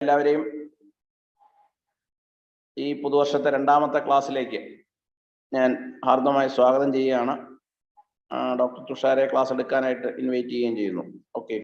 എല്ലാവരെയും ഈ പുതുവർഷത്തെ രണ്ടാമത്തെ ക്ലാസ്സിലേക്ക് ഞാൻ ഹാർദമായി സ്വാഗതം ചെയ്യുകയാണ്. ഡോക്ടർ തുഷാരെ ക്ലാസ് എടുക്കാനായിട്ട് ഇൻവൈറ്റ് ചെയ്യുകയും ചെയ്യുന്നു. ഓക്കെ.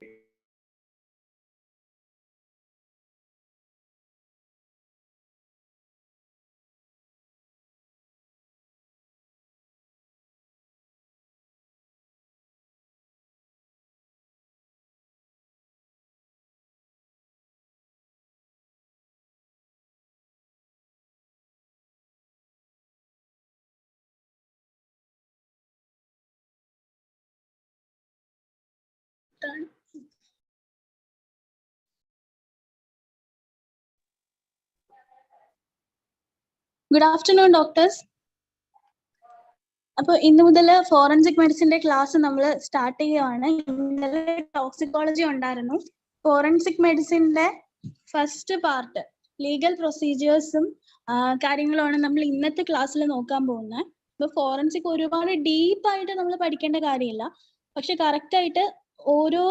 Good afternoon, doctors. അപ്പോൾ ഇന്ന് മുതൽ ഫോറൻസിക് മെഡിസിന്റെ ക്ലാസ് നമ്മൾ സ്റ്റാർട്ട് ചെയ്യുകയാണ്. ഇന്നലെ ടോക്സിക്കോളജി ഉണ്ടായിരുന്നു. ഫോറൻസിക് മെഡിസിന്റെ ഫസ്റ്റ് പാർട്ട് ലീഗൽ പ്രൊസീജിയേഴ്സും കാര്യങ്ങളുമാണ് നമ്മൾ ഇന്നത്തെ ക്ലാസ്സിൽ നോക്കാൻ പോകുന്നത്. ഇപ്പൊ ഫോറൻസിക് ഒരുപാട് ഡീപ്പായിട്ട് നമ്മൾ പഠിക്കേണ്ട കാര്യമില്ല, പക്ഷെ കറക്റ്റ് ആയിട്ട് ഓരോ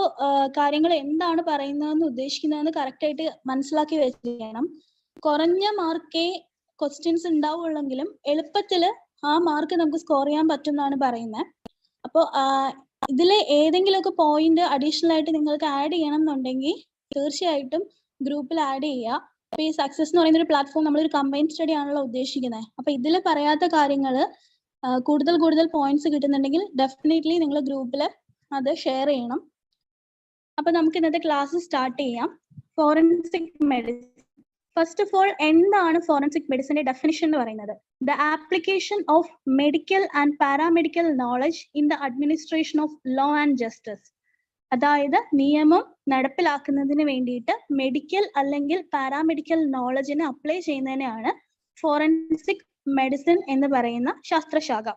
കാര്യങ്ങൾ എന്താണ് പറയുന്നതെന്ന് ഉദ്ദേശിക്കുന്നതെന്ന് കറക്റ്റ് ആയിട്ട് മനസ്സിലാക്കി വെച്ചിരിക്കണം. കുറഞ്ഞ മാർക്കേ ക്വസ്റ്റ്യൻസ് ഉണ്ടാവുള്ളെങ്കിലും എളുപ്പത്തിൽ ആ മാർക്ക് നമുക്ക് സ്കോർ ചെയ്യാൻ പറ്റും എന്നാണ് പറയുന്നത്. അപ്പോൾ ഇതിൽ ഏതെങ്കിലുമൊക്കെ പോയിന്റ് അഡീഷണൽ ആയിട്ട് നിങ്ങൾക്ക് ആഡ് ചെയ്യണം എന്നുണ്ടെങ്കിൽ തീർച്ചയായിട്ടും ഗ്രൂപ്പിൽ ആഡ് ചെയ്യുക. അപ്പൊ ഈ സക്സസ് എന്ന് പറയുന്ന ഒരു പ്ലാറ്റ്ഫോം നമ്മളൊരു കമ്പൈൻ സ്റ്റഡി ആണല്ലോ ഉദ്ദേശിക്കുന്നത്. അപ്പൊ ഇതിൽ പറയാത്ത കാര്യങ്ങൾ കൂടുതൽ പോയിന്റ്സ് കിട്ടുന്നുണ്ടെങ്കിൽ ഡെഫിനറ്റ്ലി നിങ്ങൾ ഗ്രൂപ്പിൽ അത് ഷെയർ ചെയ്യണം. അപ്പൊ നമുക്ക് ഇന്നത്തെ ക്ലാസ് സ്റ്റാർട്ട് ചെയ്യാം. Forensic medicine. First of all, എന്താണ് ഫോറൻസിക് മെഡിസിന്റെ ഡെഫിനിഷൻ എന്ന് പറയുന്നത്? The application of medical and paramedical knowledge in the administration of law and justice. അതായത് നിയമം നടപ്പിലാക്കുന്നതിന് വേണ്ടിയിട്ട് മെഡിക്കൽ അല്ലെങ്കിൽ പാരാമെഡിക്കൽ നോളജിനെ അപ്ലൈ ചെയ്യുന്നതിനെയാണ് ഫോറൻസിക് മെഡിസിൻ എന്ന് പറയുന്ന ശാസ്ത്രശാഖ.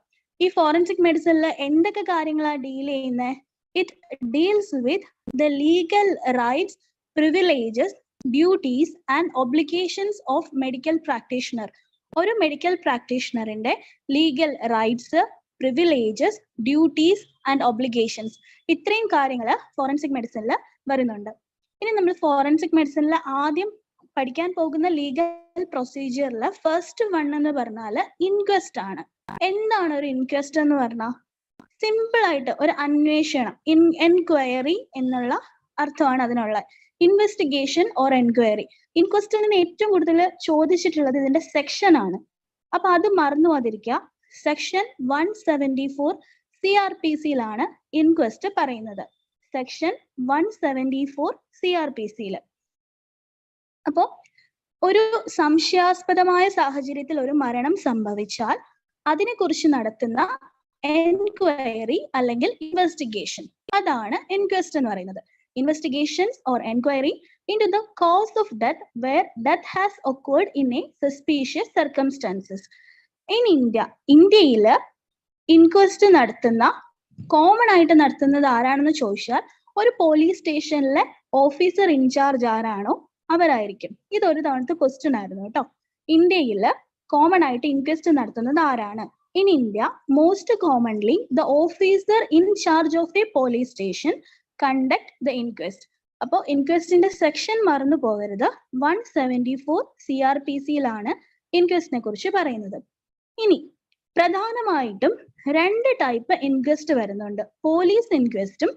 ഈ ഫോറൻസിക് മെഡിസിനിൽ എന്തൊക്കെ കാര്യങ്ങളാണ് ഡീൽ ചെയ്യുന്നത്? It deals with the legal rights, privileges, duties and obligations of medical practitioner. ഒരു മെഡിക്കൽ പ്രാക്ടീഷണറിന്റെ legal rights, privileges, duties and obligations, ഇത്രയും കാര്യങ്ങൾ ഫോറൻസിക് മെഡിസിനിൽ വരുന്നുണ്ട്. ഇനി നമ്മൾ ഫോറൻസിക് മെഡിസിനിൽ ആദ്യം പഠിക്കാൻ പോകുന്ന ലീഗൽ പ്രൊസീജിയറിൽ ഫസ്റ്റ് വൺ എന്ന് പറഞ്ഞാൽ ഇൻക്വസ്റ്റ് ആണ്. എന്താണ് ഒരു ഇൻക്വസ്റ്റ് എന്ന് പറഞ്ഞാൽ? സിമ്പിൾ ആയിട്ട് ഒരു അന്വേഷണം, എൻക്വയറി എന്നുള്ള അർത്ഥമാണ് അതിനുള്ള. Investigation or enquiry. ഇൻക്വസ്റ്റിന് ഏറ്റവും കൂടുതൽ ചോദിച്ചിട്ടുള്ളത് ഇതിന്റെ സെക്ഷൻ ആണ്. അപ്പൊ അത് മറന്നു പോകാതിരിക്കുക. സെക്ഷൻ 174 CRPCയിലാണ് ഇൻക്വസ്റ്റ് പറയുന്നത്. സെക്ഷൻ 174 CRPCയിൽ. അപ്പോ ഒരു സംശയാസ്പദമായ സാഹചര്യത്തിൽ ഒരു മരണം സംഭവിച്ചാൽ അതിനെക്കുറിച്ച് നടത്തുന്ന എൻക്വയറി അല്ലെങ്കിൽ ഇൻവെസ്റ്റിഗേഷൻ, അതാണ് ഇൻക്വസ്റ്റ് എന്ന് പറയുന്നത്. Investigations or enquiry into the cause of death where death has occurred in a suspicious circumstances. In India, ഇന്ത്യയിൽ ഇൻക്വസ്റ്റ് നടത്തുന്ന കോമൺ ആയിട്ട് നടത്തുന്നത് ആരാണെന്ന് ചോദിച്ചാൽ ഒരു പോലീസ് സ്റ്റേഷനിലെ ഓഫീസർ ഇൻചാർജ് ആരാണോ അവരായിരിക്കും. ഇതൊരു തവണത്തെ ക്വസ്റ്റ്യൻ ആയിരുന്നു കേട്ടോ. ഇന്ത്യയിൽ കോമൺ ആയിട്ട് ഇൻക്വസ്റ്റ് നടത്തുന്നത് ആരാണ്? In India, most commonly the officer in charge of a police station conduct the inquest. അപ്പോൾ ഇൻക്വസ്റ്റിന്റെ സെക്ഷൻ മറന്നു പോകരുത്. 174 CRPCയിലാണ് ഇൻക്വസ്റ്റിനെ കുറിച്ച് പറയുന്നത്. ഇനി പ്രധാനമായിട്ടും രണ്ട് ടൈപ്പ് ഇൻക്വസ്റ്റ് വരുന്നുണ്ട്. പോലീസ് ഇൻക്വസ്റ്റും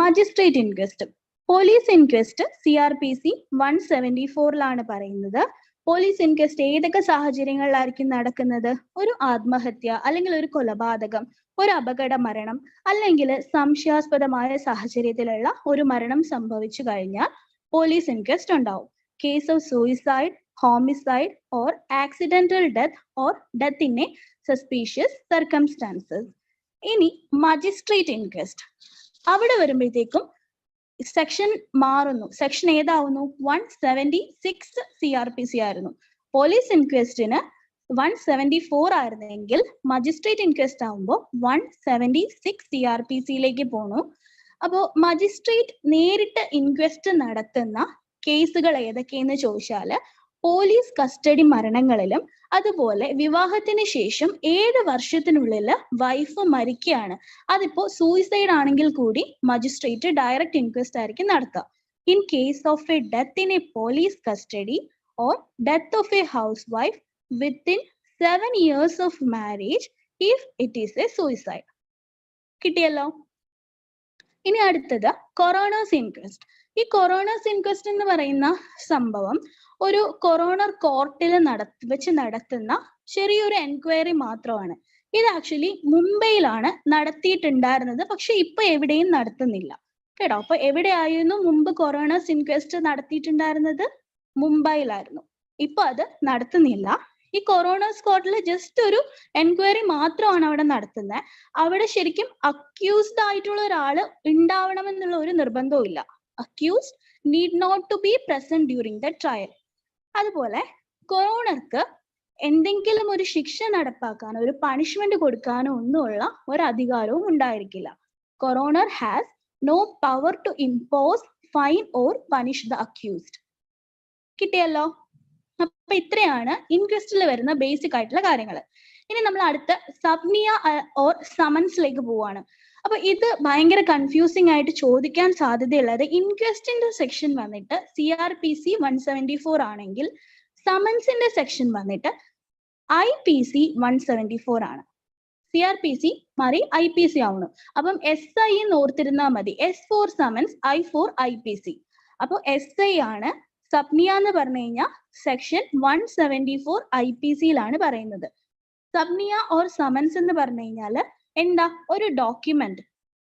മജിസ്ട്രേറ്റ് ഇൻക്വസ്റ്റും. പോലീസ് ഇൻക്വസ്റ്റ് CRPC 174ലാണ് പറയുന്നത്. പോലീസ് ഇൻക്വസ്റ്റ് ഏതൊക്കെ സാഹചര്യങ്ങളിലായിരിക്കും നടക്കുന്നത്? ഒരു ആത്മഹത്യ അല്ലെങ്കിൽ ഒരു കൊലപാതകം, ഒരു അപകട മരണം, അല്ലെങ്കിൽ സംശയാസ്പദമായ സാഹചര്യത്തിലുള്ള ഒരു മരണം സംഭവിച്ചു കഴിഞ്ഞാൽ പോലീസ് ഇൻക്വസ്റ്റ് ഉണ്ടാവും. Case of suicide, homicide or accidental death or death in A suspicious circumstances. ഇനി മജിസ്ട്രേറ്റ് ഇൻക്വസ്റ്റ്. അവിടെ വരുമ്പോഴത്തേക്കും സെക്ഷൻ മാറുന്നു. സെക്ഷൻ ഏതാവുന്നു? 176 CRPC ആയിരുന്നു. പോലീസ് ഇൻക്വസ്റ്റിന് 174 ആയിരുന്നെങ്കിൽ മജിസ്ട്രേറ്റ് ഇൻക്വസ്റ്റ് ആവുമ്പോൾ 176 CRPCയിലേക്ക് പോണു. അപ്പോൾ മജിസ്ട്രേറ്റ് നേരിട്ട് ഇൻക്വസ്റ്റ് നടത്തുന്ന കേസുകൾ ഏതൊക്കെയെന്ന് ചോദിച്ചാൽ പോലീസ് കസ്റ്റഡി മരണങ്ങളിലും അതുപോലെ വിവാഹത്തിന് ശേഷം 7 വർഷത്തിനുള്ളിൽ വൈഫ് മരിക്കുകയാണ്, അതിപ്പോ സൂയിസൈഡ് ആണെങ്കിൽ കൂടി മജിസ്ട്രേറ്റ് ഡയറക്റ്റ് ഇൻക്വസ്റ്റ് ആയിരിക്കും നടത്തുക. in case of a death in a police custody or death of a housewife within 7 years of marriage if it is a suicide. കിട്ടിയല്ലോ. ഇനി അടുത്തത് കൊറോണേഴ്സ് ഇൻക്വസ്റ്റ്. ഈ കൊറോണേഴ്സ് ഇൻക്വസ്റ്റ് എന്ന് പറയുന്ന സംഭവം ഒരു കൊറോണർ കോർട്ടിൽ വെച്ച് നടത്തുന്ന ചെറിയൊരു എൻക്വയറി മാത്രമാണ്. ഇത് ആക്ച്വലി മുംബൈയിലാണ് നടത്തിയിട്ടുണ്ടായിരുന്നത്, പക്ഷെ ഇപ്പൊ എവിടെയും നടത്തുന്നില്ല കേട്ടോ. അപ്പൊ എവിടെയായിരുന്നു മുമ്പ് കൊറോണേഴ്സ് ഇൻക്വസ്റ്റ് നടത്തിയിട്ടുണ്ടായിരുന്നത്? മുംബൈയിലായിരുന്നു. ഇപ്പൊ അത് നടത്തുന്നില്ല. ഈ കൊറോണേഴ്സ് കോർട്ടിൽ ജസ്റ്റ് ഒരു എൻക്വയറി മാത്രമാണ് അവിടെ നടത്തുന്നത്. അവിടെ ശരിക്കും അക്യൂസ്ഡ് ആയിട്ടുള്ള ഒരാള് ഉണ്ടാവണമെന്നുള്ള ഒരു നിർബന്ധവും ഇല്ല. Accused need not to be present during the trial. അതുപോലെ കൊറോണർക്ക് എന്തെങ്കിലും ഒരു ശിക്ഷ നടപ്പാക്കാനോ ഒരു പണിഷ്മെന്റ് കൊടുക്കാനോ ഒന്നുമുള്ള ഒരു അധികാരവും ഉണ്ടായിരിക്കില്ല. Coroner has no power to impose fine or punish the accused. കിട്ടിയല്ലോ. അപ്പൊ ഇത്രയാണ് ഇൻക്വസ്റ്റിൽ വരുന്ന ബേസിക് ആയിട്ടുള്ള കാര്യങ്ങൾ. ഇനി നമ്മൾ അടുത്ത സബ്നിയ ഓർ സമൻസിലേക്ക് പോവാണ്. അപ്പൊ ഇത് ഭയങ്കര കൺഫ്യൂസിംഗ് ആയിട്ട് ചോദിക്കാൻ സാധ്യതയുള്ളത്, ഇൻക്വസ്റ്റിന്റെ സെക്ഷൻ വന്നിട്ട് CRPC 174 ആണെങ്കിൽ സമൻസിന്റെ സെക്ഷൻ വന്നിട്ട് IPC 174 ആണ്. CRPC മാറി IPC ആവണം. അപ്പം SI എന്ന് ഓർത്തിരുന്നാൽ മതി. S for summons, I for IPC. അപ്പൊ SI ആണ് സബ്നിയ എന്ന് പറഞ്ഞു കഴിഞ്ഞാൽ സെക്ഷൻ 174 IPC-യിലാണ് പറയുന്നത്. സബ്നിയ ഓർ സമൻസ് എന്ന് പറഞ്ഞു കഴിഞ്ഞാല് എന്താ, ഒരു ഡോക്യുമെന്റ്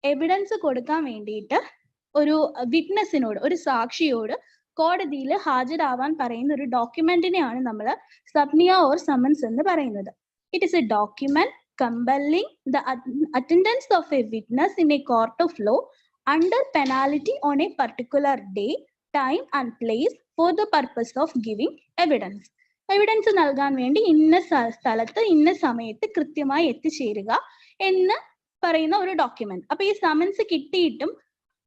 എവിഡൻസ് കൊടുക്കാൻ വേണ്ടിയിട്ട് ഒരു വിറ്റ്നസിനോട്, ഒരു സാക്ഷിയോട് കോടതിയിൽ ഹാജരാവാൻ പറയുന്ന ഒരു ഡോക്യുമെന്റിനെയാണ് നമ്മൾ സബ്നിയ ഓർ സമൻസ് എന്ന് പറയുന്നത്. It is A document compelling the attendance of a witness in a court of law under penalty on a particular day, time and place for the purpose of giving evidence. Evidence നൽകാൻ വേണ്ടി ഇന്ന സ്ഥലത്ത് ഇന്ന സമയത്ത് കൃത്യമായി എത്തിച്ചേരുക എന്ന് പറയുന്ന ഒരു ഡോക്യുമെന്റ്. അപ്പൊ ഈ സമൻസ് കിട്ടിയിട്ടും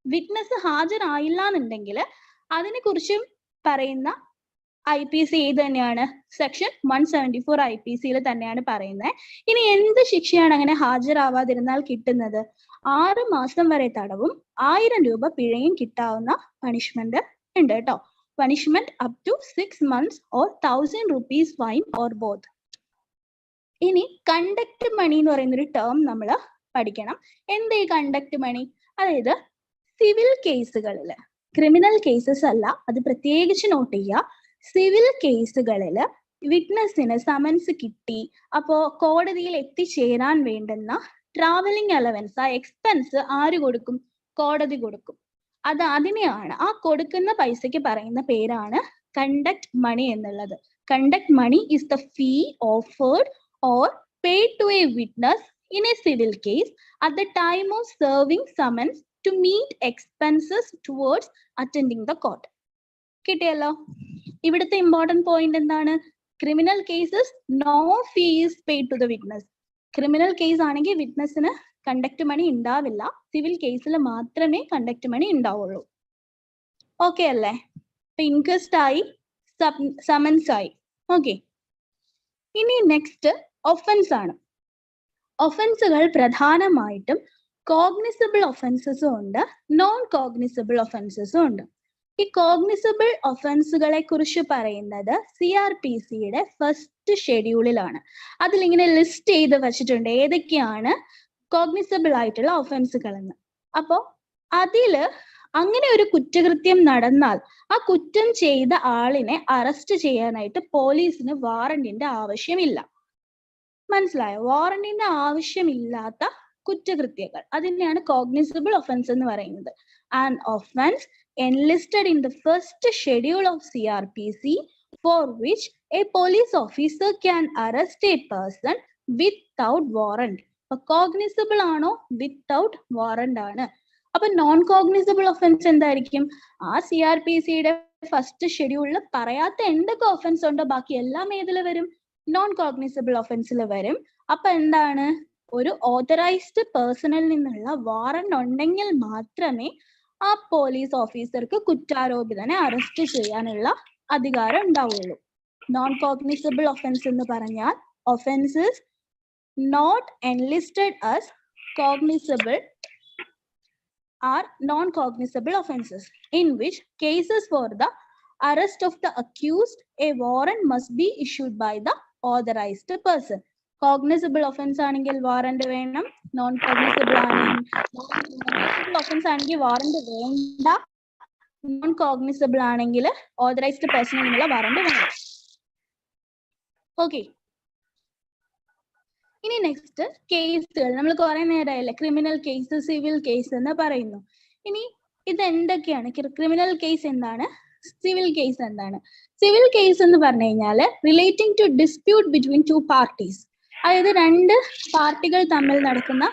വിറ്റ്നസ് ഹാജരായില്ല എന്നുണ്ടെങ്കിൽ അതിനെ കുറിച്ചും പറയുന്ന IPC ഏത് തന്നെയാണ്? സെക്ഷൻ 174 IPC-യിൽ തന്നെയാണ് പറയുന്നത്. ഇനി എന്ത് ശിക്ഷയാണ് അങ്ങനെ ഹാജരാവാതിരുന്നാൽ കിട്ടുന്നത്? 6 മാസം വരെ തടവും 1000 രൂപ പിഴയും കിട്ടാവുന്ന പണിഷ്മെന്റ് ഉണ്ട് കേട്ടോ. Punishment up to 6 months or 1000 rupees fine or both. ഇനി കണ്ടക്ട് മണി എന്ന് പറയുന്ന ഒരു ടേം നമ്മൾ പഠിക്കണം. എന്താ ഈ കണ്ടക്ട് മണി? അതായത് സിവിൽ കേസുകളിൽ, ക്രിമിനൽ കേസസ് അല്ല, അത് പ്രത്യേകിച്ച് നോട്ട് ചെയ്യുക. സിവിൽ കേസുകളിൽ വിറ്റ്നസിന് സമൻസ് കിട്ടി, അപ്പോ കോടതിയിൽ എത്തിച്ചേരാൻ വേണ്ടുന്ന ട്രാവലിംഗ് അലവൻസ്, ആ എക്സ്പെൻസ് ആര് കൊടുക്കും? കോടതി കൊടുക്കും. അതിനെയാണ്, ആ കൊടുക്കുന്ന പൈസയ്ക്ക് പറയുന്ന പേരാണ് കണ്ടക്ട് മണി എന്നുള്ളത്. Conduct money is the fee offered or paid to a witness in a civil case at the time of serving summons to meet expenses towards attending the court. കിട്ടിയല്ലോ. ഇവിടുത്തെ ഇമ്പോർട്ടന്റ് പോയിന്റ് എന്താണ്? Criminal cases no fees paid to the witness. Criminal case ആണെങ്കിൽ വിറ്റ്നസിന് conduct മണി ഉണ്ടാവില്ല. Civil കേസിൽ മാത്രമേ conduct മണി ഉണ്ടാവുള്ളൂ. Okay അല്ലേ? ഇൻക്വസ്റ്റ് ആയി, സമൻസ് ആയി. ഓക്കെ, ഇനി നെക്സ്റ്റ് ഒഫൻസ് ആണ്. ഒഫൻസുകൾ പ്രധാനമായിട്ടും കോഗ്നിസിബിൾ ഒഫൻസസും ഉണ്ട്, നോൺ കോഗ്നിസിബിൾ ഒഫൻസസും ഉണ്ട്. ഈ കോഗ്നിസിബിൾ ഒഫൻസുകളെ കുറിച്ച് പറയുന്നത് CRPC-യുടെ ഫസ്റ്റ് ഷെഡ്യൂളിലാണ്. അതിലിങ്ങനെ ലിസ്റ്റ് ചെയ്ത് വെച്ചിട്ടുണ്ട് ഏതൊക്കെയാണ് കോഗ്നിസിബിൾ ആയിട്ടുള്ള ഒഫൻസുകൾ എന്ന്. അപ്പോ അതില് അങ്ങനെ ഒരു കുറ്റകൃത്യം നടന്നാൽ ആ കുറ്റം ചെയ്ത ആളിനെ അറസ്റ്റ് ചെയ്യാനായിട്ട് പോലീസിന് വാറന്റിന്റെ ആവശ്യമില്ല. മനസ്സിലായോ? വാറന്റിന്റെ ആവശ്യമില്ലാത്ത കുറ്റകൃത്യങ്ങൾ, അതിനെയാണ് കോഗ്നിസിബിൾ ഒഫൻസ് എന്ന് പറയുന്നത്. And offence enlisted in the first schedule of CRPC for which a police officer can arrest a person without warrant. അപ്പൊ കോഗ്നിസിബിൾ ആണോ? വിത്തൗട്ട് വാറന്റ് ആണ്. അപ്പൊ നോൺ കോഗ്നിസിബിൾ ഒഫൻസ് എന്തായിരിക്കും? ആ CRPC-യുടെ ഫസ്റ്റ് ഷെഡ്യൂളിൽ പറയാത്ത എന്തൊക്കെ ഒഫൻസ് ഉണ്ടോ ബാക്കി എല്ലാം ഏതിൽ വരും? നോൺ കോഗ്നിസിബിൾ ഒഫൻസിൽ വരും. അപ്പൊ എന്താണ്? ഒരു ഓതറൈസ്ഡ് പേഴ്സണിൽ നിന്നുള്ള വാറന്റ് ഉണ്ടെങ്കിൽ മാത്രമേ ആ പോലീസ് ഓഫീസർക്ക് കുറ്റാരോപിതനെ അറസ്റ്റ് ചെയ്യാനുള്ള അധികാരം ഉണ്ടാവുള്ളൂ. നോൺ കോഗ്നിസിബിൾ ഒഫൻസ് എന്ന് പറഞ്ഞാൽ offences not enlisted as cognizable are non-cognizable offenses, in which cases for the arrest of the accused, a warrant must be issued by the authorized person. Cognizable offense ആണെങ്കിൽ warrant വേണം, non-cognizable offense ആണെങ്കിൽ warrant വേണ്ട, non-cognizable ആണെങ്കിൽ authorized person എന്നുള്ള warrant വേണം. Okay, ഇനി next കേസുകൾ. നമ്മൾ കുറെ നേരമായില്ലേ ക്രിമിനൽ കേസ്, സിവിൽ കേസ് എന്ന് പറയുന്നു. ഇനി ഇത് എന്തൊക്കെയാണ്? ക്രിമിനൽ കേസ് എന്താണ്, സിവിൽ കേസ് എന്താണ്? സിവിൽ കേസ് എന്ന് പറഞ്ഞു കഴിഞ്ഞാൽ relating to dispute between two parties, അതായത് രണ്ട് പാർട്ടികൾ തമ്മിൽ നടക്കുന്ന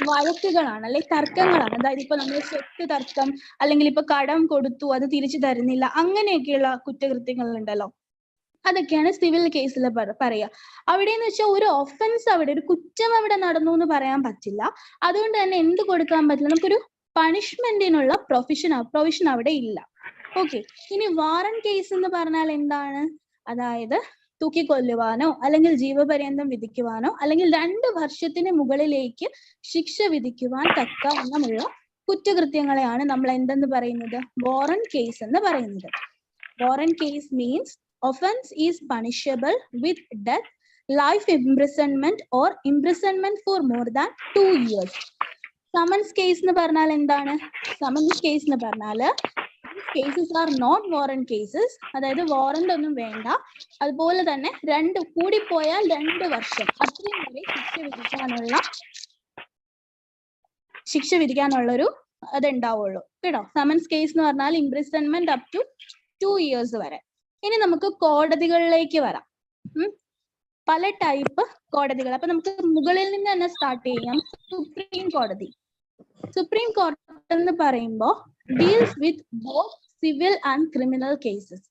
വഴക്കുകളാണ്, അല്ലെങ്കിൽ തർക്കങ്ങളാണ്. അതായത് ഇപ്പൊ നമ്മൾ സ്വത്ത് തർക്കം, അല്ലെങ്കിൽ ഇപ്പൊ കടം കൊടുത്തു അത് തിരിച്ചു തരുന്നില്ല, അങ്ങനെയൊക്കെയുള്ള കുറ്റകൃത്യങ്ങൾ ഉണ്ടല്ലോ, അതൊക്കെയാണ് സിവിൽ കേസിൽ പറയുക. അവിടെ എന്ന് വെച്ചാൽ ഒരു ഒഫൻസ്, അവിടെ ഒരു കുറ്റം അവിടെ നടന്നു എന്ന് പറയാൻ പറ്റില്ല. അതുകൊണ്ട് തന്നെ എന്ത് കൊടുക്കാൻ പറ്റില്ല, നമുക്കൊരു പണിഷ്മെന്റിനുള്ള പ്രൊവിഷൻ അവിടെ ഇല്ല. ഓക്കെ, ഇനി വാറന്റ് കേസ് എന്ന് പറഞ്ഞാൽ എന്താണ്? അതായത് തൂക്കിക്കൊല്ലുവാനോ അല്ലെങ്കിൽ ജീവപര്യന്തം വിധിക്കുവാനോ അല്ലെങ്കിൽ 2 വർഷത്തിന് മുകളിലേക്ക് ശിക്ഷ വിധിക്കുവാൻ തക്കവണ്ണമുള്ള കുറ്റകൃത്യങ്ങളെയാണ് നമ്മൾ എന്തെന്ന് പറയുന്നത്? വാറന്റ് കേസ് എന്ന് പറയുന്നത്. Warrant case means offense is punishable with death, life imprisonment or imprisonment for more than 2 years. Summons case എന്ന് പറഞ്ഞാൽ എന്താണ്? Summons case എന്ന് പറഞ്ഞാൽ cases are not warrant cases, അതായത് വാറന്റ് ഒന്നും വേണ്ട, അതുപോലെ തന്നെ കൂടിപ്പോയാൽ 2 വർഷം അത്രയും വരെ ശിക്ഷ വിധിക്കാനുള്ളൊരു അതുണ്ടാവുള്ളൂ കേട്ടോ. സമൻസ് കേസ് എന്ന് പറഞ്ഞാൽ ഇംപ്രിസൺമെന്റ് അപ് ടു 2 years വരെ. ഇനി നമുക്ക് കോടതികളിലേക്ക് വരാം. പല ടൈപ്പ് കോടതികൾ. അപ്പൊ നമുക്ക് മുകളിൽ നിന്ന് തന്നെ സ്റ്റാർട്ട് ചെയ്യാം. സുപ്രീം കോടതി. സുപ്രീം കോടതി എന്ന് പറയുമ്പോൾ deals with both civil and criminal cases.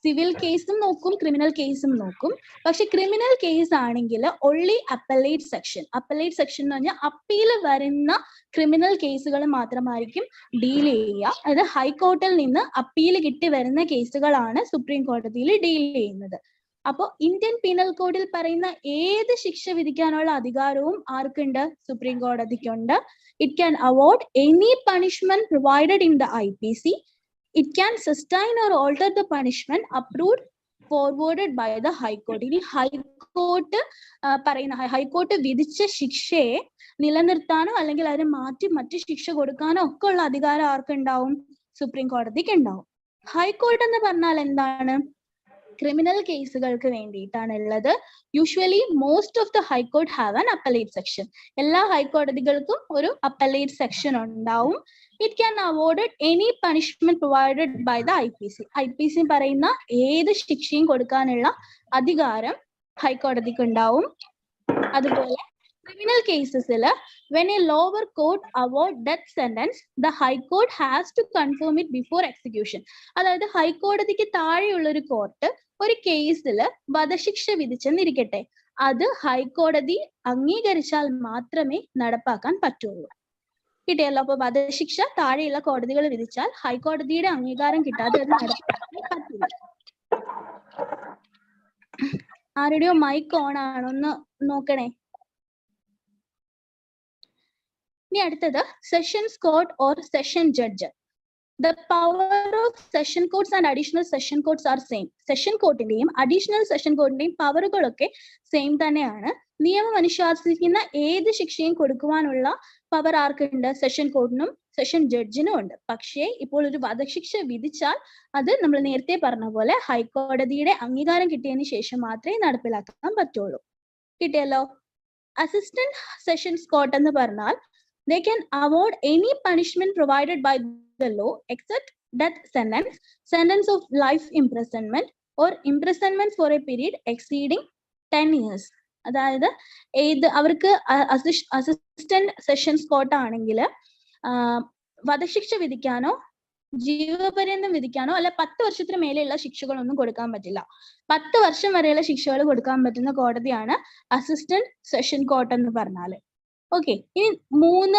Civil കേസും നോക്കും, ക്രിമിനൽ കേസും നോക്കും. പക്ഷെ ക്രിമിനൽ കേസ് ആണെങ്കിൽ only appellate section. Appellate section എന്ന് പറഞ്ഞാൽ അപ്പീൽ വരുന്ന ക്രിമിനൽ കേസുകൾ മാത്രമായിരിക്കും ഡീൽ ചെയ്യുക. അതായത് ഹൈക്കോർട്ടിൽ നിന്ന് അപ്പീൽ കിട്ടി വരുന്ന കേസുകളാണ് സുപ്രീം കോടതിയിൽ ഡീൽ ചെയ്യുന്നത്. അപ്പോൾ ഇന്ത്യൻ പീനൽ കോഡിൽ പറയുന്ന ഏത് ശിക്ഷ വിധിക്കാനുള്ള അധികാരവും ആർക്കുണ്ട്? സുപ്രീം കോടതിക്കുണ്ട്. It can award any punishment provided in the IPC. It can sustain or alter the punishment approved forwarded by the High Court. ഇനി ഹൈക്കോർട്ട് വിധിച്ച ശിക്ഷയെ നിലനിർത്താനോ അല്ലെങ്കിൽ അതിനെ മാറ്റി മറ്റു ശിക്ഷ കൊടുക്കാനോ ഒക്കെ ഉള്ള അധികാരം ആർക്കുണ്ടാവും? സുപ്രീം കോടതിക്ക് ഉണ്ടാവും. ഹൈക്കോർട്ട് എന്ന് പറഞ്ഞാൽ എന്താണ്? ക്രിമിനൽ കേസുകൾക്ക് വേണ്ടിയിട്ടാണ് ഉള്ളത്. Usually most of the high court have an appellate section. എല്ലാ ഹൈക്കോടതികൾക്കും ഒരു അപ്പലേറ്റ് സെക്ഷൻ ഉണ്ടാവും. It can award any punishment provided by the IPC. IPC പറയുന്ന ഏത് ശിക്ഷയും കൊടുക്കാനുള്ള അധികാരം ഹൈക്കോടതിക്ക് ഉണ്ടാവും. അതുപോലെ criminal കേസസിൽ when a lower court award death sentence, the high court has to confirm it before execution. അതായത് ഹൈക്കോടതിക്ക് താഴെയുള്ള ഒരു കോർട്ട് ഒരു കേസിൽ വധശിക്ഷ വിധിച്ചെന്നിരിക്കട്ടെ, അത് ഹൈക്കോടതി അംഗീകരിച്ചാൽ മാത്രമേ നടപ്പാക്കാൻ പറ്റുള്ളൂ. കിട്ടിയല്ലോ? അപ്പൊ വധശിക്ഷ താഴെയുള്ള കോടതികൾ വിധിച്ചാൽ ഹൈക്കോടതിയുടെ അംഗീകാരം കിട്ടാതെ അത് നടപ്പാക്കാൻ പറ്റില്ല. ആരുടെയോ മൈക്ക് ഓൺ ആണോ? ഒന്ന് നോക്കണേ. ഇനി അടുത്തത് sessions court or session judge. The power of session courts and additional session courts are same. Session കോർട്ടിന്റെയും അഡീഷണൽ സെഷൻ കോർട്ടിന്റെയും പവറുകളൊക്കെ സെയിം തന്നെയാണ്. നിയമം അനുശാസിക്കുന്ന ഏത് ശിക്ഷയും കൊടുക്കുവാനുള്ള പവർ ആർക്കുണ്ട്? സെഷൻ കോർട്ടിനും സെഷൻ ജഡ്ജിനും ഉണ്ട്. പക്ഷേ ഇപ്പോൾ ഒരു വധശിക്ഷ വിധിച്ചാൽ അത് നമ്മൾ നേരത്തെ പറഞ്ഞ പോലെ ഹൈക്കോടതിയുടെ അംഗീകാരം കിട്ടിയതിന് ശേഷം മാത്രമേ നടപ്പിലാക്കാൻ പറ്റുള്ളൂ. കിട്ടിയല്ലോ? അസിസ്റ്റന്റ് സെഷൻസ് കോർട്ട് എന്ന് പറഞ്ഞാൽ they can award any punishment provided by the law except death sentence, sentence of life imprisonment or imprisonment for a period exceeding 10 years. അതായത് അവർക്ക് അസിസ്റ്റന്റ് സെഷൻസ് കോർട്ട് ആണെങ്കിൽ വധശിക്ഷ വിധിക്കാനോ ജീവപര്യന്തം വിധിക്കാനോ അല്ല 10 വർഷത്തിന് മേലെയുള്ള ശിക്ഷകളൊന്നും കൊടുക്കാൻ പറ്റില്ല. 10 വർഷം വരെയുള്ള ശിക്ഷകൾ കൊടുക്കാൻ പറ്റുന്ന കോടതിയാണ് അസിസ്റ്റന്റ് സെഷൻ കോർട്ട് എന്ന് പറഞ്ഞാല്. ഓക്കെ, ഇനി 3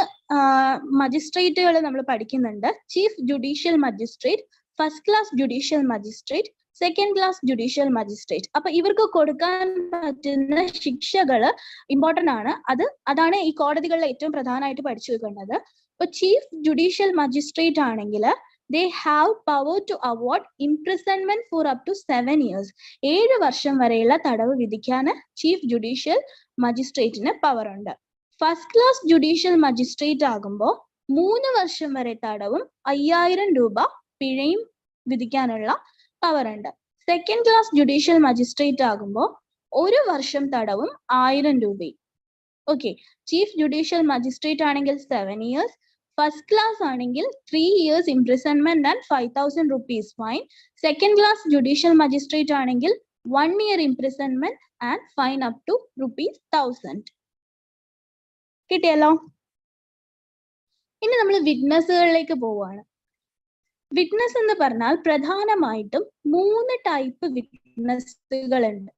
മജിസ്ട്രേറ്റുകൾ നമ്മൾ പഠിക്കുന്നുണ്ട്. Chief judicial magistrate, first class judicial magistrate, second class judicial magistrate. അപ്പൊ ഇവർക്ക് കൊടുക്കാൻ പറ്റുന്ന ശിക്ഷകൾ ഇമ്പോർട്ടന്റ് ആണ്. അതാണ് ഈ കോടതികളിൽ ഏറ്റവും പ്രധാനമായിട്ട് പഠിച്ചു വെക്കേണ്ടത്. ഇപ്പൊ ചീഫ് ജുഡീഷ്യൽ മജിസ്ട്രേറ്റ് ആണെങ്കിൽ they have power to award imprisonment for up to 7 years. 7 വർഷം വരെയുള്ള തടവ് വിധിക്കാൻ ചീഫ് ജുഡീഷ്യൽ മജിസ്ട്രേറ്റിന് പവർ ഉണ്ട്. ഫസ്റ്റ് ക്ലാസ് ജുഡീഷ്യൽ മജിസ്ട്രേറ്റ് ആകുമ്പോൾ 3 വർഷം വരെ തടവും 5000 രൂപ പിഴയും വിധിക്കാനുള്ള പവർ ഉണ്ട്. സെക്കൻഡ് ക്ലാസ് ജുഡീഷ്യൽ മജിസ്ട്രേറ്റ് ആകുമ്പോൾ 1 വർഷം തടവും 1000 രൂപയും. ഓക്കെ, ചീഫ് ജുഡീഷ്യൽ മജിസ്ട്രേറ്റ് ആണെങ്കിൽ 7 years, ഫസ്റ്റ് ക്ലാസ് ആണെങ്കിൽ 3 years imprisonment and 5000 rupees fine. Second class judicial magistrate ആണെങ്കിൽ 1 year imprisonment and fine up to ₹1000. കിട്ടിയല്ലോ. ഇനി നമ്മൾ വിറ്റ്നസ്സുകളിലേക്ക് പോവാണ്. വിറ്റ്നസ് എന്ന് പറഞ്ഞാൽ പ്രധാനമായിട്ടും 3 ടൈപ്പ് വിറ്റ്നസ്സുകളുണ്ട്.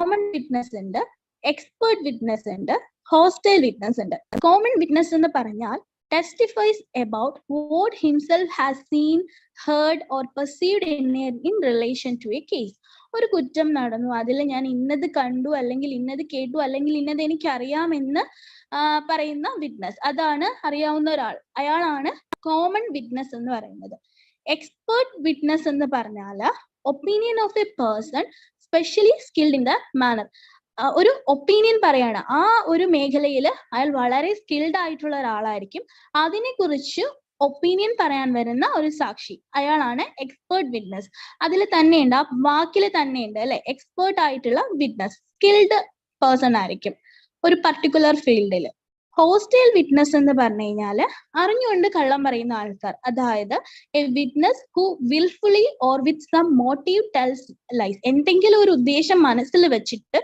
കോമൺ വിറ്റ്നസ് ഉണ്ട്, എക്സ്പേർട്ട് വിറ്റ്നസ് ഉണ്ട്, ഹോസ്റ്റൈൽ വിറ്റ്നസ് ഉണ്ട്. കോമൺ വിറ്റ്നസ് എന്ന് പറഞ്ഞാൽ testifies about what himself has seen, heard or perceived in relation to a case. ഒരു കുറ്റം നടന്നു, അതിൽ ഞാൻ ഇന്നത് കണ്ടു അല്ലെങ്കിൽ ഇന്നത് കേട്ടു അല്ലെങ്കിൽ ഇന്നത് എനിക്ക് അറിയാമെന്ന് പറയുന്ന വിറ്റ്നസ്, അതാണ് അറിയാവുന്ന ഒരാൾ, അയാളാണ് കോമൺ വിറ്റ്നസ് എന്ന് പറയുന്നത്. എക്സ്പേർട്ട് വിറ്റ്നസ് എന്ന് പറഞ്ഞാൽ opinion of A person specially skilled in the manner. ഒരു ഒപ്പീനിയൻ പറയാണ്, ആ ഒരു മേഖലയിൽ അയാൾ വളരെ സ്കിൽഡ് ആയിട്ടുള്ള ഒരാളായിരിക്കും, അതിനെ കുറിച്ച് ഒപ്പീനിയൻ പറയാൻ വരുന്ന ഒരു സാക്ഷി, അയാളാണ് എക്സ്പേർട്ട് വിറ്റ്നസ്. അതിൽ തന്നെയുണ്ട്, ആ വാക്കിൽ തന്നെയുണ്ട് അല്ലെ, എക്സ്പേർട്ട് ആയിട്ടുള്ള വിറ്റ്നസ്, സ്കിൽഡ് പേഴ്സൺ ആയിരിക്കും ഒരു പർട്ടിക്കുലർ ഫീൽഡിൽ. ഹോസ്റ്റൈൽ വിറ്റ്നസ് എന്ന് പറഞ്ഞു കഴിഞ്ഞാൽ അറിഞ്ഞുകൊണ്ട് കള്ളം പറയുന്ന ആൾക്കാർ, അതായത് a witness who wilfully or with some motive tells lies. എന്തെങ്കിലും ഒരു ഉദ്ദേശം മനസ്സിൽ വെച്ചിട്ട്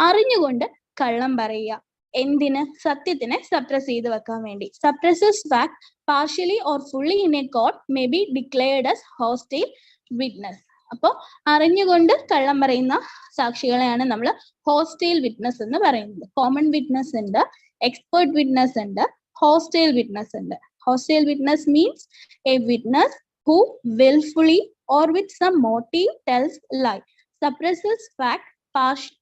അറിഞ്ഞുകൊണ്ട് കള്ളം പറയുക. എന്തിന്? സത്യത്തിനെ സപ്രസ് ചെയ്ത് വെക്കാൻ വേണ്ടി. Suppresses fact partially or fully in a court may be declared as hostile witness. അപ്പോ അറിഞ്ഞുകൊണ്ട് കള്ളം പറയുന്ന സാക്ഷികളെയാണ് നമ്മൾ ഹോസ്റ്റൈൽ വിറ്റ്നസ് എന്ന് പറയുന്നത്. കോമൺ വിറ്റ്നസ് ഉണ്ട്, എക്സ്പേർട്ട് വിറ്റ്നസ് ഉണ്ട്, ഹോസ്റ്റൈൽ വിറ്റ്നസ് ഉണ്ട്. Hostile witness means A witness who willfully or with some motive tells lie, suppresses fact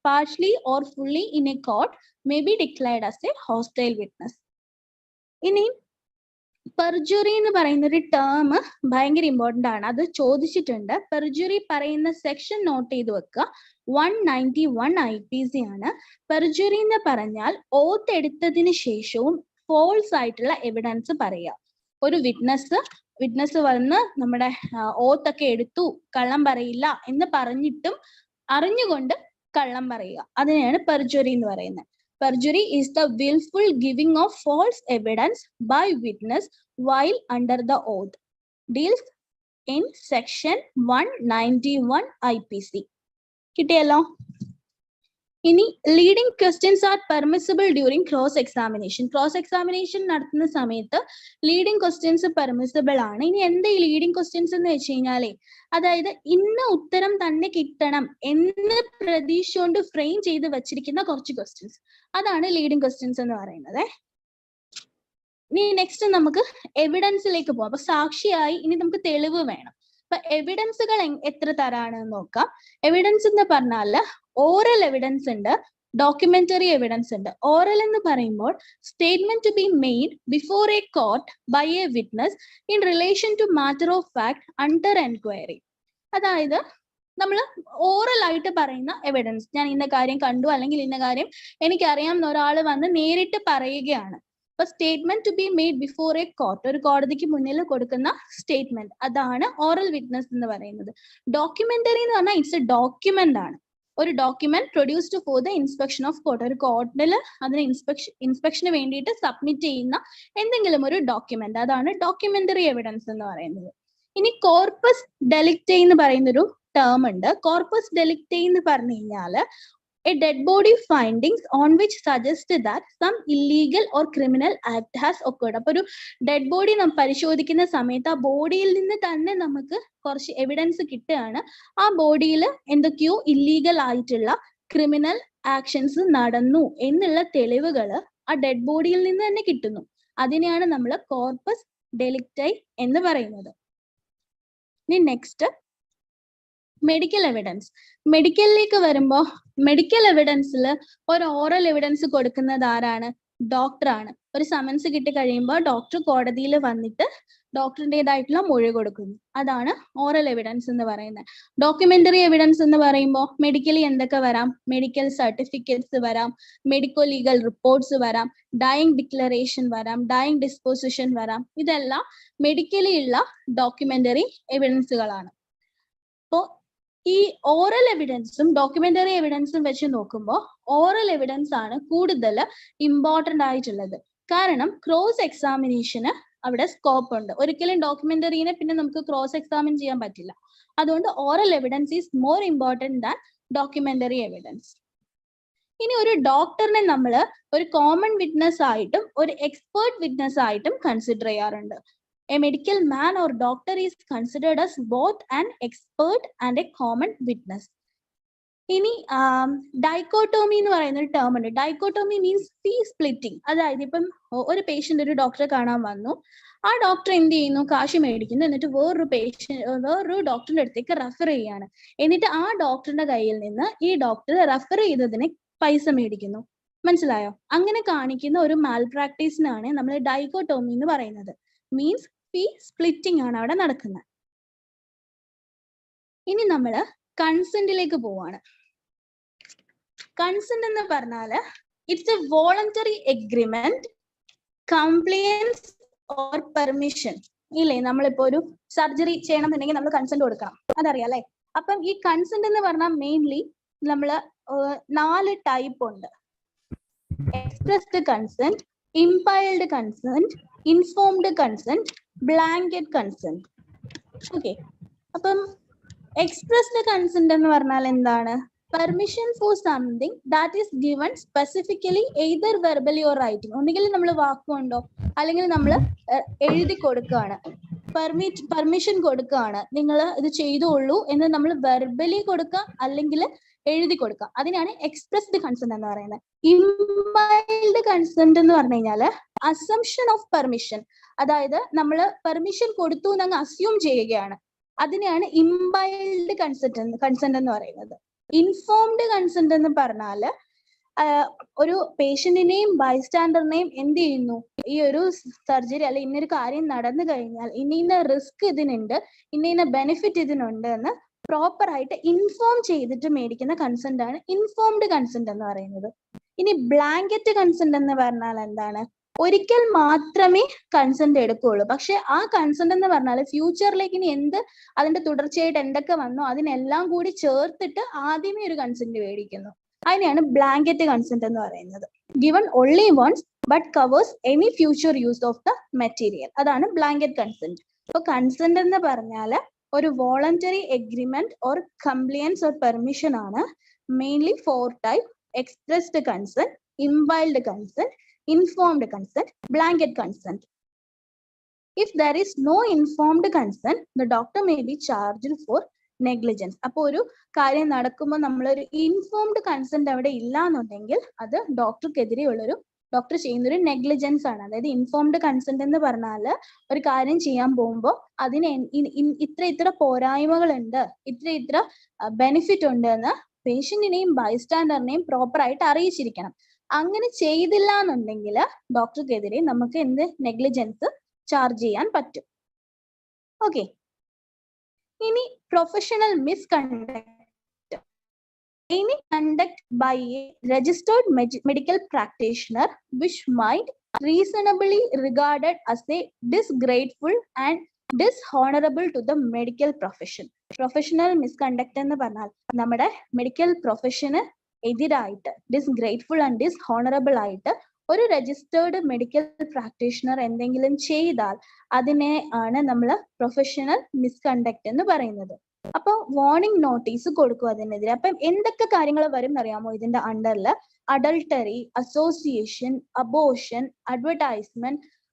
partially or fully in a court may be declared as a hostile witness. ഇനി perjury എന്ന് പറയുന്ന ഒരു term ഭയങ്കര important ആണ്, അത് ചോദിച്ചിട്ടുണ്ട്. Perjury പറയുന്ന section not ചെയ്ത് വെക്കുക. 191 IPC ആണ്. പെർജുറി എന്ന് പറഞ്ഞാൽ ഓത്ത് എടുത്തതിന് ശേഷവും ഫോൾസ് ആയിട്ടുള്ള എവിഡൻസ് പറയുക. ഒരു വിറ്റ്നസ് വന്ന് നമ്മുടെ ഓത്തൊക്കെ എടുത്തു, കള്ളം പറയില്ല എന്ന് പറഞ്ഞിട്ടും അറിഞ്ഞുകൊണ്ട് കള്ളം പറയുക, അതിനെയാണ് പെർജുറി എന്ന് പറയുന്നത്. Perjury is the willful giving of false evidence by witness while under the oath. Deals in section 191 IPC. കിട്ടിയല്ലോ. ഇനി leading questions are permissible during cross examination. Cross examination നടത്തുന്ന സമയത്ത് ലീഡിംഗ് ക്വസ്റ്റ്യൻസ് പെർമിസിബിൾ ആണ്. ഇനി എന്താ ഈ ലീഡിംഗ് ക്വസ്റ്റ്യൻസ് എന്ന് വെച്ച് കഴിഞ്ഞാലേ, അതായത് ഇന്ന ഉത്തരം തന്നെ കിട്ടണം എന്ന് പ്രതീക്ഷിച്ചുകൊണ്ട് ഫ്രെയിം ചെയ്ത് വെച്ചിരിക്കുന്ന കുറച്ച് ക്വസ്റ്റ്യൻസ്, അതാണ് ലീഡിംഗ് ക്വസ്റ്റ്യൻസ് എന്ന് പറയുന്നത്. ഇനി നെക്സ്റ്റ് നമുക്ക് എവിഡൻസിലേക്ക് പോകാം. അപ്പൊ സാക്ഷിയായി ഇനി നമുക്ക് തെളിവ് വേണം. അപ്പൊ എവിഡൻസുകൾ എത്ര തരാണെന്ന് നോക്കാം. എവിഡൻസ് എന്ന് പറഞ്ഞാല് ഓറൽ എവിഡൻസ് ഉണ്ട്, ഡോക്യുമെന്ററി എവിഡൻസ് ഉണ്ട്. ഓറൽ എന്ന് പറയുമ്പോൾ statement to be made before a court by a witness in relation to matter of fact under enquiry. അതായത് നമ്മൾ ഓറൽ ആയിട്ട് പറയുന്ന എവിഡൻസ്, ഞാൻ ഇന്ന കാര്യം കണ്ടു അല്ലെങ്കിൽ ഇന്ന കാര്യം എനിക്കറിയാം എന്ന് ഒരാൾ വന്ന് നേരിട്ട് പറയുകയാണ്. അപ്പൊ statement to be made before a court, ഒരു കോടതിക്ക് മുന്നിൽ കൊടുക്കുന്ന സ്റ്റേറ്റ്മെന്റ്, അതാണ് ഓറൽ വിറ്റ്നസ് എന്ന് പറയുന്നത്. ഡോക്യുമെന്ററി എന്ന് പറഞ്ഞാൽ ഇറ്റ്സ് എ ഡോക്യുമെന്റ് ആണ്. ഒരു document produced for the inspection of court, ഒരു കോർട്ടിൽ അതിന് ഇൻസ്പെക്ഷന് വേണ്ടിയിട്ട് സബ്മിറ്റ് ചെയ്യുന്ന എന്തെങ്കിലും ഒരു ഡോക്യുമെന്റ്, അതാണ് ഡോക്യുമെന്ററി എവിഡൻസ് എന്ന് പറയുന്നത്. ഇനി കോർപ്പസ് ഡെലിക്റ്റെ എന്ന് പറയുന്നൊരു ടേം ഉണ്ട്. കോർപ്പസ് ഡെലിക്റ്റെ എന്ന് പറഞ്ഞു കഴിഞ്ഞാല് a dead body findings on which suggest that some illegal or criminal act has occurred. അപ്പൊ ഒരു ഡെഡ് ബോഡി നാം പരിശോധിക്കുന്ന സമയത്ത് ആ ബോഡിയിൽ നിന്ന് തന്നെ നമുക്ക് കുറച്ച് എവിഡൻസ് കിട്ടുകയാണ്, ആ ബോഡിയിൽ എന്തൊക്കെയോ ഇല്ലീഗൽ ആയിട്ടുള്ള ക്രിമിനൽ ആക്ഷൻസ് നടന്നു എന്നുള്ള തെളിവുകൾ ആ ഡെഡ് ബോഡിയിൽ നിന്ന് തന്നെ കിട്ടുന്നു. അതിനെയാണ് നമ്മൾ കോർപ്പസ് ഡെലിക്റ്റൈ എന്ന് പറയുന്നത്. ഇനി നെക്സ്റ്റ് മെഡിക്കൽ എവിഡൻസ്. മെഡിക്കലിലേക്ക് വരുമ്പോൾ മെഡിക്കൽ എവിഡൻസിൽ ഒരു ഓറൽ എവിഡൻസ് കൊടുക്കുന്നത് ആരാണ്? ഡോക്ടറാണ്. ഒരു സമൻസ് കിട്ടി കഴിയുമ്പോൾ ഡോക്ടർ കോടതിയിൽ വന്നിട്ട് ഡോക്ടറിൻ്റെതായിട്ടുള്ള മൊഴി കൊടുക്കുന്നു. അതാണ് ഓറൽ എവിഡൻസ് എന്ന് പറയുന്നത്. ഡോക്യുമെന്ററി എവിഡൻസ് എന്ന് പറയുമ്പോൾ മെഡിക്കലി എന്തൊക്കെ വരാം? മെഡിക്കൽ സർട്ടിഫിക്കറ്റ്സ് വരാം, മെഡിക്കോ ലീഗൽ റിപ്പോർട്ട്സ് വരാം, ഡൈയിങ് ഡിക്ലറേഷൻ വരാം, ഡൈയിങ് ഡിസ്പോസിഷൻ വരാം. ഇതെല്ലാം മെഡിക്കലി ഉള്ള ഡോക്യുമെന്ററി എവിഡൻസുകളാണ്. അപ്പോൾ ഈ ഓറൽ എവിഡൻസും ഡോക്യുമെന്ററി എവിഡൻസും വെച്ച് നോക്കുമ്പോൾ ഓറൽ എവിഡൻസ് ആണ് കൂടുതൽ ഇമ്പോർട്ടൻ്റ് ആയിട്ടുള്ളത്. കാരണം ക്രോസ് എക്സാമിനേഷന് അവിടെ സ്കോപ്പ് ഉണ്ട്. ഒരിക്കലും ഡോക്യുമെന്ററിനെ പിന്നെ നമുക്ക് ക്രോസ് എക്സാമിൻ ചെയ്യാൻ പറ്റില്ല. അതുകൊണ്ട് oral evidence is more important than documentary evidence. ഇനി ഒരു ഡോക്ടറിനെ നമ്മൾ ഒരു കോമൺ വിറ്റ്നസ് ആയിട്ടും ഒരു എക്സ്പേർട്ട് വിറ്റ്നസ് ആയിട്ടും കൺസിഡർ ചെയ്യാറുണ്ട്. A medical man or doctor is considered as both an expert and a common witness. ഇനി ഡൈക്കോട്ടോമി എന്ന് പറയുന്ന ഒരു ടേം ഉണ്ട്. ഡൈക്കോട്ടോമി മീൻസ് ഫീ സ്പ്ലിറ്റിംഗ്. അതായത് ഇപ്പം ഒരു പേഷ്യന്റ് ഒരു ഡോക്ടറെ കാണാൻ വന്നു, ആ ഡോക്ടർ എന്ത് ചെയ്യുന്നു? കാശ് മേടിക്കുന്നു, എന്നിട്ട് വേറൊരു ഡോക്ടറിന്റെ അടുത്തേക്ക് റെഫർ ചെയ്യാണ്. എന്നിട്ട് ആ ഡോക്ടറിന്റെ കയ്യിൽ നിന്ന് ഈ ഡോക്ടർ റെഫർ ചെയ്തതിന് പൈസ മേടിക്കുന്നു. മനസ്സിലായോ? അങ്ങനെ കാണിക്കുന്ന ഒരു മാൽ പ്രാക്ടീസിനാണ് നമ്മൾ ഡൈക്കോട്ടോമി എന്ന് പറയുന്നത്. മീൻസ് ഫീ സ്പ്ലിറ്റിംഗ് ആണ് അവിടെ നടക്കുന്നത്. ഇനി നമ്മൾ കൺസെന്റിലേക്ക് പോവാണ്. കൺസെന്റ് എന്ന് പറഞ്ഞാൽ it's A voluntary agreement, compliance or permission. ഇല്ലേ, നമ്മളിപ്പോ ഒരു സർജറി ചെയ്യണമെന്നുണ്ടെങ്കിൽ നമ്മൾ കൺസെന്റ് കൊടുക്കണം, അതറിയാം അല്ലെ? അപ്പം ഈ കൺസെന്റ് എന്ന് പറഞ്ഞാൽ മെയിൻലി നമ്മൾ 4 ടൈപ്പ് ഉണ്ട്. Expressed consent, implied consent, informed consent, blanket consent. Okay, അപ്പം എക്സ്പ്രസ്ഡ് കൺസെന്റ് എന്ന് പറഞ്ഞാൽ എന്താണ്? Permission for something that is given specifically either verbally or writing. ഒന്നുകിൽ നമ്മൾ വാക്കുകൊണ്ടോ അല്ലെങ്കിൽ നമ്മൾ എഴുതി കൊടുക്കുകയാണ്, പെർമിഷൻ കൊടുക്കുകയാണ്, നിങ്ങൾ ഇത് ചെയ്തോളൂ എന്ന് നമ്മൾ വെർബലി കൊടുക്കുക അല്ലെങ്കിൽ എഴുതി കൊടുക്കുക. അതിനാണ് എക്സ്പ്രസ്ഡ് കൺസെന്റ് എന്ന് പറയുന്നത്. ഇംപൈൽഡ് കൺസെന്റ് എന്ന് പറഞ്ഞു കഴിഞ്ഞാൽ അസംഷൻ ഓഫ് പെർമിഷൻ, അതായത് നമ്മൾ പെർമിഷൻ കൊടുത്തു എന്നങ്ങ് അസ്യൂം ചെയ്യുകയാണ്. അതിനെയാണ് ഇംപൈൽഡ് കൺസെന്റ് എന്ന് പറയുന്നത്. ഇൻഫോംഡ് കൺസെന്റ് എന്ന് പറഞ്ഞാൽ ഒരു പേഷ്യന്റിനെയും ബൈസ്റ്റാൻഡറിനെയും എന്ത് ചെയ്യുന്നു, ഈ ഒരു സർജറി അല്ലെ ഇന്നൊരു കാര്യം നടന്നു കഴിഞ്ഞാൽ ഇന്ന റിസ്ക് ഇതിനുണ്ട്, ഇന്ന ബെനിഫിറ്റ് ഇതിനുണ്ട് എന്ന് പ്രോപ്പർ ആയിട്ട് ഇൻഫോം ചെയ്തിട്ട് മേടിക്കുന്ന കൺസെന്റ് ആണ് ഇൻഫോംഡ് കൺസെന്റ് എന്ന് പറയുന്നത്. ഇനി ബ്ലാങ്കറ്റ് കൺസെന്റ് എന്ന് പറഞ്ഞാൽ എന്താണ്? ഒരിക്കൽ മാത്രമേ കൺസെന്റ് എടുക്കുകയുള്ളൂ. പക്ഷെ ആ കൺസെന്റ് എന്ന് പറഞ്ഞാൽ ഫ്യൂച്ചറിലേക്ക് ഇനി അതിന്റെ തുടർച്ചയായിട്ട് എന്തൊക്കെ വന്നോ അതിനെല്ലാം കൂടി ചേർത്തിട്ട് ആദ്യമേ ഒരു കൺസെന്റ് മേടിക്കുന്നു. അതിനെയാണ് ബ്ലാങ്കറ്റ് കൺസെന്റ് എന്ന് പറയുന്നത്. Given only once but covers any future use of the material. അതാണ് ബ്ലാങ്കറ്റ് കൺസെന്റ്. അപ്പൊ കൺസെന്റ് എന്ന് പറഞ്ഞാൽ ഒരു voluntary agreement or compliance or permission ആണ്. Mainly 4 type: expressed consent, implied consent, informed consent, blanket consent. If there is no informed consent, the doctor may be charged for negligence. അപ്പോൾ ഒരു കാര്യം നടക്കുമ്പോൾ നമ്മളൊരു ഇൻഫോംഡ് കൺസെന്റ് അവിടെ ഇല്ല എന്നുണ്ടെങ്കിൽ അത് ഡോക്ടർക്കെതിരെയുള്ളൊരു ഡോക്ടർ ചെയ്യുന്നൊരു നെഗ്ലിജൻസ് ആണ്. അതായത് ഇൻഫോംഡ് കൺസെന്റ് എന്ന് പറഞ്ഞാൽ ഒരു കാര്യം ചെയ്യാൻ പോകുമ്പോൾ അതിന് ഇത്ര പോരായ്മകളുണ്ട്, ഇത്ര ബെനിഫിറ്റ് ഉണ്ട് എന്ന് പേഷ്യന്റിനെയും ബൈസ്റ്റാൻഡറിനെയും പ്രോപ്പർ ആയിട്ട് അറിയിച്ചിരിക്കണം. അങ്ങനെ ചെയ്തില്ല എന്നുണ്ടെങ്കിൽ ഡോക്ടർക്കെതിരെ നമുക്ക് എന്ത് നെഗ്ലിജൻസ് ചാർജ് ചെയ്യാൻ പറ്റും. ഓക്കെ, ഇനി professional misconduct. Any conduct by a registered medical practitioner which might reasonably regarded as a disgraceful and dishonorable to the medical profession. Professional misconduct എന്ന് പറഞ്ഞാൽ നമ്മുടെ മെഡിക്കൽ പ്രൊഫഷന് എതിരായിട്ട് ഡിസ്ഗ്രേറ്റ്ഫുൾ ആൻഡ് ഡിസ്ഹോണറബിൾ ആയിട്ട് ഒരു രജിസ്റ്റേർഡ് മെഡിക്കൽ പ്രാക്ടീഷണർ എന്തെങ്കിലും ചെയ്താൽ അതിനെ ആണ് നമ്മൾ പ്രൊഫഷണൽ മിസ്കണ്ടക്ട് എന്ന് പറയുന്നത്. അപ്പൊ വാർണിംഗ് നോട്ടീസ് കൊടുക്കും അതിനെതിരെ. അപ്പം എന്തൊക്കെ കാര്യങ്ങൾ വരും എന്നറിയാമോ ഇതിന്റെ അണ്ടറിൽ? അഡൾട്ടറി, അസോസിയേഷൻ, അബോർഷൻ,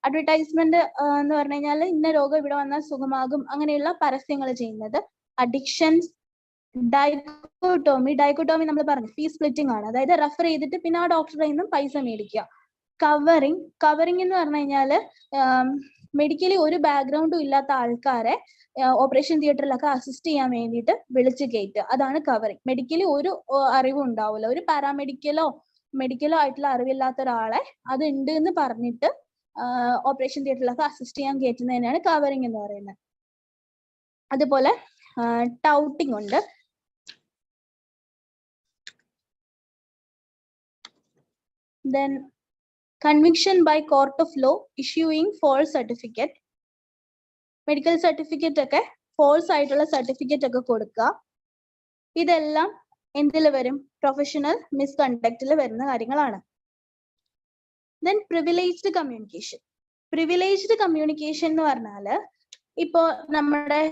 അഡ്വർടൈസ്മെന്റ് എന്ന് പറഞ്ഞു കഴിഞ്ഞാൽ ഇന്ന രോഗം ഇവിടെ വന്നാൽ സുഖമാകും അങ്ങനെയുള്ള പരസ്യങ്ങൾ ചെയ്യുന്നത്. അഡിക്ഷൻസ്, ഡൈക്കോട്ടോമി നമ്മൾ പറഞ്ഞു ഫീ സ്പ്ലിറ്റിംഗ് ആണ്, അതായത് റെഫർ ചെയ്തിട്ട് പിന്നെ ആ ഡോക്ടറുടെ നിന്നും പൈസ മേടിക്കുക. കവറിംഗ് എന്ന് പറഞ്ഞു കഴിഞ്ഞാല് മെഡിക്കലി ഒരു ബാക്ക്ഗ്രൗണ്ടും ഇല്ലാത്ത ആൾക്കാരെ ഓപ്പറേഷൻ തിയേറ്ററിലൊക്കെ അസിസ്റ്റ് ചെയ്യാൻ വേണ്ടിയിട്ട് വിളിച്ചു കയറ്റുക, അതാണ് കവറിംഗ്. മെഡിക്കലി ഒരു അറിവും ഉണ്ടാവില്ല, ഒരു പാരാമെഡിക്കലോ മെഡിക്കലോ ആയിട്ടുള്ള അറിവില്ലാത്ത ഒരാളെ അത് ഉണ്ട് എന്ന് പറഞ്ഞിട്ട് ഓപ്പറേഷൻ തിയേറ്ററിലൊക്കെ അസിസ്റ്റ് ചെയ്യാൻ കയറ്റുന്നതിനാണ് കവറിങ് എന്ന് പറയുന്നത്. അതുപോലെ ടൗട്ടിങ് ഉണ്ട്. Then conviction by court of law issuing false certificate. Medical certificate ഒക്കെ ഫോൾസ് ആയിട്ടുള്ള സർട്ടിഫിക്കറ്റ് ഒക്കെ കൊടുക്കുക. ഇതെല്ലാം എന്തിൽ വരും? പ്രൊഫഷണൽ മിസ്കണ്ടക്റ്റിൽ വരുന്ന കാര്യങ്ങളാണ്. Then privileged communication. Privileged communication എന്ന് പറഞ്ഞാല് ഇപ്പോ നമ്മുടെ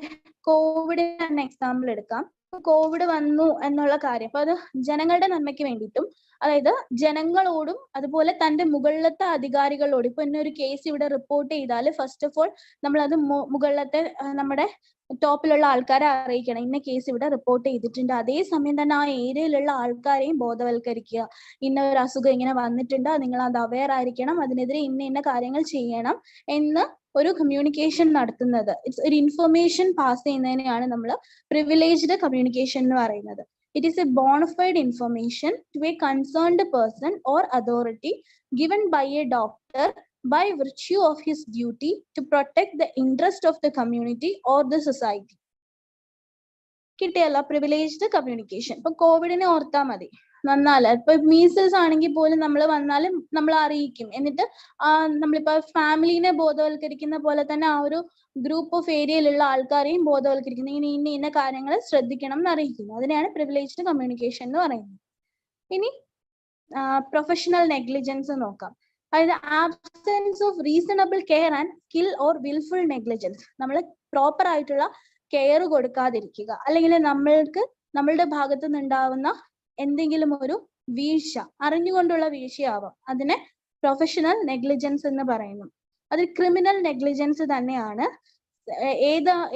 കോവിഡ് തന്നെ എക്സാമ്പിൾ എടുക്കാം. കോവിഡ് വന്നു എന്നുള്ള കാര്യം, അപ്പൊ അത് ജനങ്ങളുടെ നന്മയ്ക്ക് വേണ്ടിയിട്ടും, അതായത് ജനങ്ങളോടും അതുപോലെ തന്റെ മുകളിലത്തെ അധികാരികളോടും, ഇപ്പൊ ഇന്നൊരു കേസ് ഇവിടെ റിപ്പോർട്ട് ചെയ്താൽ ഫസ്റ്റ് ഓഫ് ഓൾ നമ്മൾ അത് മുകളിലത്തെ നമ്മുടെ ടോപ്പിലുള്ള ആൾക്കാരെ അറിയിക്കണം, ഇന്ന കേസ് ഇവിടെ റിപ്പോർട്ട് ചെയ്തിട്ടുണ്ട്. അതേസമയം തന്നെ ആ ഏരിയയിലുള്ള ആൾക്കാരെയും ബോധവൽക്കരിക്കുക, ഇന്ന ഒരു അസുഖം ഇങ്ങനെ വന്നിട്ടുണ്ട്, നിങ്ങൾ അത് അവെയർ ആയിരിക്കണം, അതിനെതിരെ ഇന്ന കാര്യങ്ങൾ ചെയ്യണം എന്ന് ഒരു കമ്മ്യൂണിക്കേഷൻ നടത്തുന്നത്, ഒരു ഇൻഫർമേഷൻ പാസ് ചെയ്യുന്നതിനെയാണ് നമ്മൾ പ്രിവിലേജ്ഡ് കമ്മ്യൂണിക്കേഷൻ എന്ന് പറയുന്നത്. It is a bona fide information to a concerned person or authority given by a doctor by virtue of his duty to protect the interest of the community or the society. കിട്ടിയല്ല privileged communication. ഇപ്പൊ കോവിഡിനെ ഓർത്താൽ മതി, വന്നാല് ഇപ്പൊ measles ആണെങ്കിൽ പോലും നമ്മൾ വന്നാലും നമ്മൾ അറിയിക്കും. എന്നിട്ട് നമ്മളിപ്പോ ഫാമിലിനെ ബോധവൽക്കരിക്കുന്ന പോലെ തന്നെ ആ ഒരു ഗ്രൂപ്പ് ഓഫ് ഏരിയയിലുള്ള ആൾക്കാരെയും ബോധവൽക്കരിക്കുന്നു, ഇന്ന കാര്യങ്ങൾ ശ്രദ്ധിക്കണം എന്ന് അറിയിക്കുന്നു. അതിനെയാണ് പ്രിവിലേജ്ഡ് കമ്മ്യൂണിക്കേഷൻ എന്ന് പറയുന്നത്. ഇനി പ്രൊഫഷണൽ നെഗ്ലിജൻസ് നോക്കാം. അതായത് absence of reasonable care and skill or wilful negligence. നമ്മൾ പ്രോപ്പർ ആയിട്ടുള്ള കെയർ കൊടുക്കാതിരിക്കുക, അല്ലെങ്കിൽ നമ്മളുടെ ഭാഗത്തു നിന്നുണ്ടാവുന്ന എന്തെങ്കിലും ഒരു വീഴ്ച, അറിഞ്ഞുകൊണ്ടുള്ള വീഴ്ചയാവാം, അതിനെ പ്രൊഫഷണൽ നെഗ്ലിജൻസ് എന്ന് പറയുന്നു. അത് ക്രിമിനൽ നെഗ്ലിജൻസ് തന്നെയാണ്.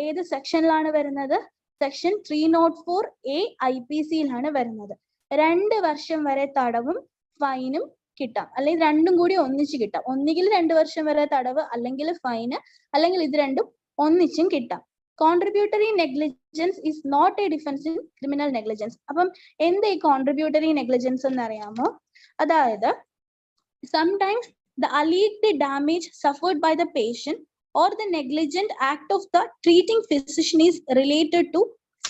ഏത് സെക്ഷനിലാണ് വരുന്നത്? സെക്ഷൻ 304A IPCയിലാണ് വരുന്നത്. 2 വർഷം വരെ തടവും ഫൈനും കിട്ടാം, അല്ലെങ്കിൽ രണ്ടും കൂടി ഒന്നിച്ച് കിട്ടാം. ഒന്നുകിൽ 2 വർഷം വരെ തടവ്, അല്ലെങ്കിൽ ഫൈന്, അല്ലെങ്കിൽ ഇത് രണ്ടും ഒന്നിച്ചും കിട്ടാം. Contributory negligence is not a defence in criminal negligence. അപ്പം എന്താ ഈ കോൺട്രിബ്യൂട്ടറി നെഗ്ലിജൻസ് എന്ന് അറിയാമോ? അതായത് sometimes the alleged damage suffered by the patient or the negligent act of the treating physician is related to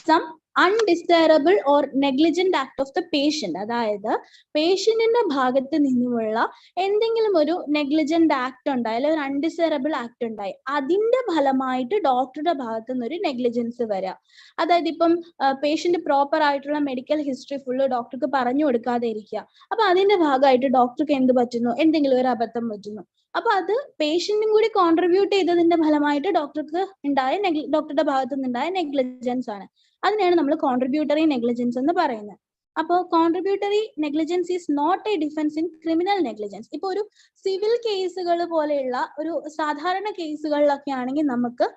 some undesirable or negligent act of the patient. അതായത് പേഷ്യന്റിന്റെ ഭാഗത്ത് നിന്നുമുള്ള എന്തെങ്കിലും ഒരു നെഗ്ലിജന്റ് ആക്ട് ഉണ്ടായി, അല്ലെങ്കിൽ ഒരു അൺഡിസൈറബിൾ ആക്ട് ഉണ്ടായി, അതിന്റെ ഫലമായിട്ട് ഡോക്ടറുടെ ഭാഗത്തു നിന്ന് ഒരു നെഗ്ലിജൻസ് വരാം. അതായത് ഇപ്പം പേഷ്യന്റ് പ്രോപ്പർ ആയിട്ടുള്ള മെഡിക്കൽ ഹിസ്റ്ററി ഫുള്ള് ഡോക്ടർക്ക് പറഞ്ഞു കൊടുക്കാതെ ഇരിക്കുക. അപ്പൊ അതിന്റെ ഭാഗമായിട്ട് ഡോക്ടർക്ക് എന്ത് പറ്റുന്നു? എന്തെങ്കിലും ഒരു അബദ്ധം പറ്റുന്നു. അപ്പൊ അത് പേഷ്യന്റും കൂടി കോൺട്രിബ്യൂട്ട് ചെയ്തതിന്റെ ഫലമായിട്ട് ഡോക്ടറുടെ ഭാഗത്തു നിന്നുണ്ടായ നെഗ്ലിജൻസ് ആണ്. അതിനെയാണ് നമ്മൾ കോൺട്രിബ്യൂട്ടറി നെഗ്ലിജൻസ് എന്ന് പറയുന്നത്. അപ്പോൾ contributory negligence is not a defence in criminal negligence. ഇപ്പൊ ഒരു സിവിൽ കേസുകൾ പോലെയുള്ള ഒരു സാധാരണ കേസുകളിലൊക്കെ ആണെങ്കിൽ നമുക്ക്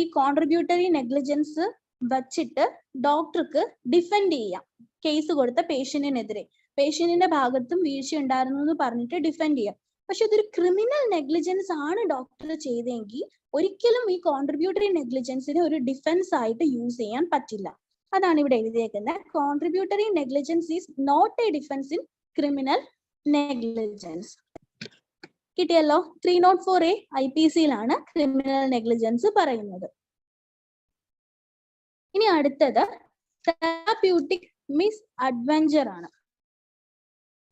ഈ കോൺട്രിബ്യൂട്ടറി നെഗ്ലിജൻസ് വച്ചിട്ട് ഡോക്ടർക്ക് ഡിഫെൻഡ് ചെയ്യാം. കേസ് കൊടുത്ത പേഷ്യന്റിനെതിരെ, പേഷ്യന്റിന്റെ ഭാഗത്തും വീഴ്ച ഉണ്ടായിരുന്നു എന്ന് പറഞ്ഞിട്ട് ഡിഫെൻഡ് ചെയ്യാം. പക്ഷെ ഇതൊരു ക്രിമിനൽ നെഗ്ലിജൻസ് ആണ് ഡോക്ടർ ചെയ്തെങ്കിൽ ഒരിക്കലും ഈ കോൺട്രിബ്യൂട്ടറി നെഗ്ലിജൻസിനെ ഒരു ഡിഫൻസ് ആയിട്ട് യൂസ് ചെയ്യാൻ പറ്റില്ല. അതാണ് ഇവിടെ എഴുതിയേക്കുന്നത്. Contributory negligence is not a defence in criminal negligence. കിട്ടിയല്ലോ? 304A IPCയിലാണ് ക്രിമിനൽ നെഗ്ലിജൻസ് പറയുന്നത്. ഇനി അടുത്തത് തെറാപ്യൂട്ടിക് മിസ് അഡ്വഞ്ചർ ആണ്.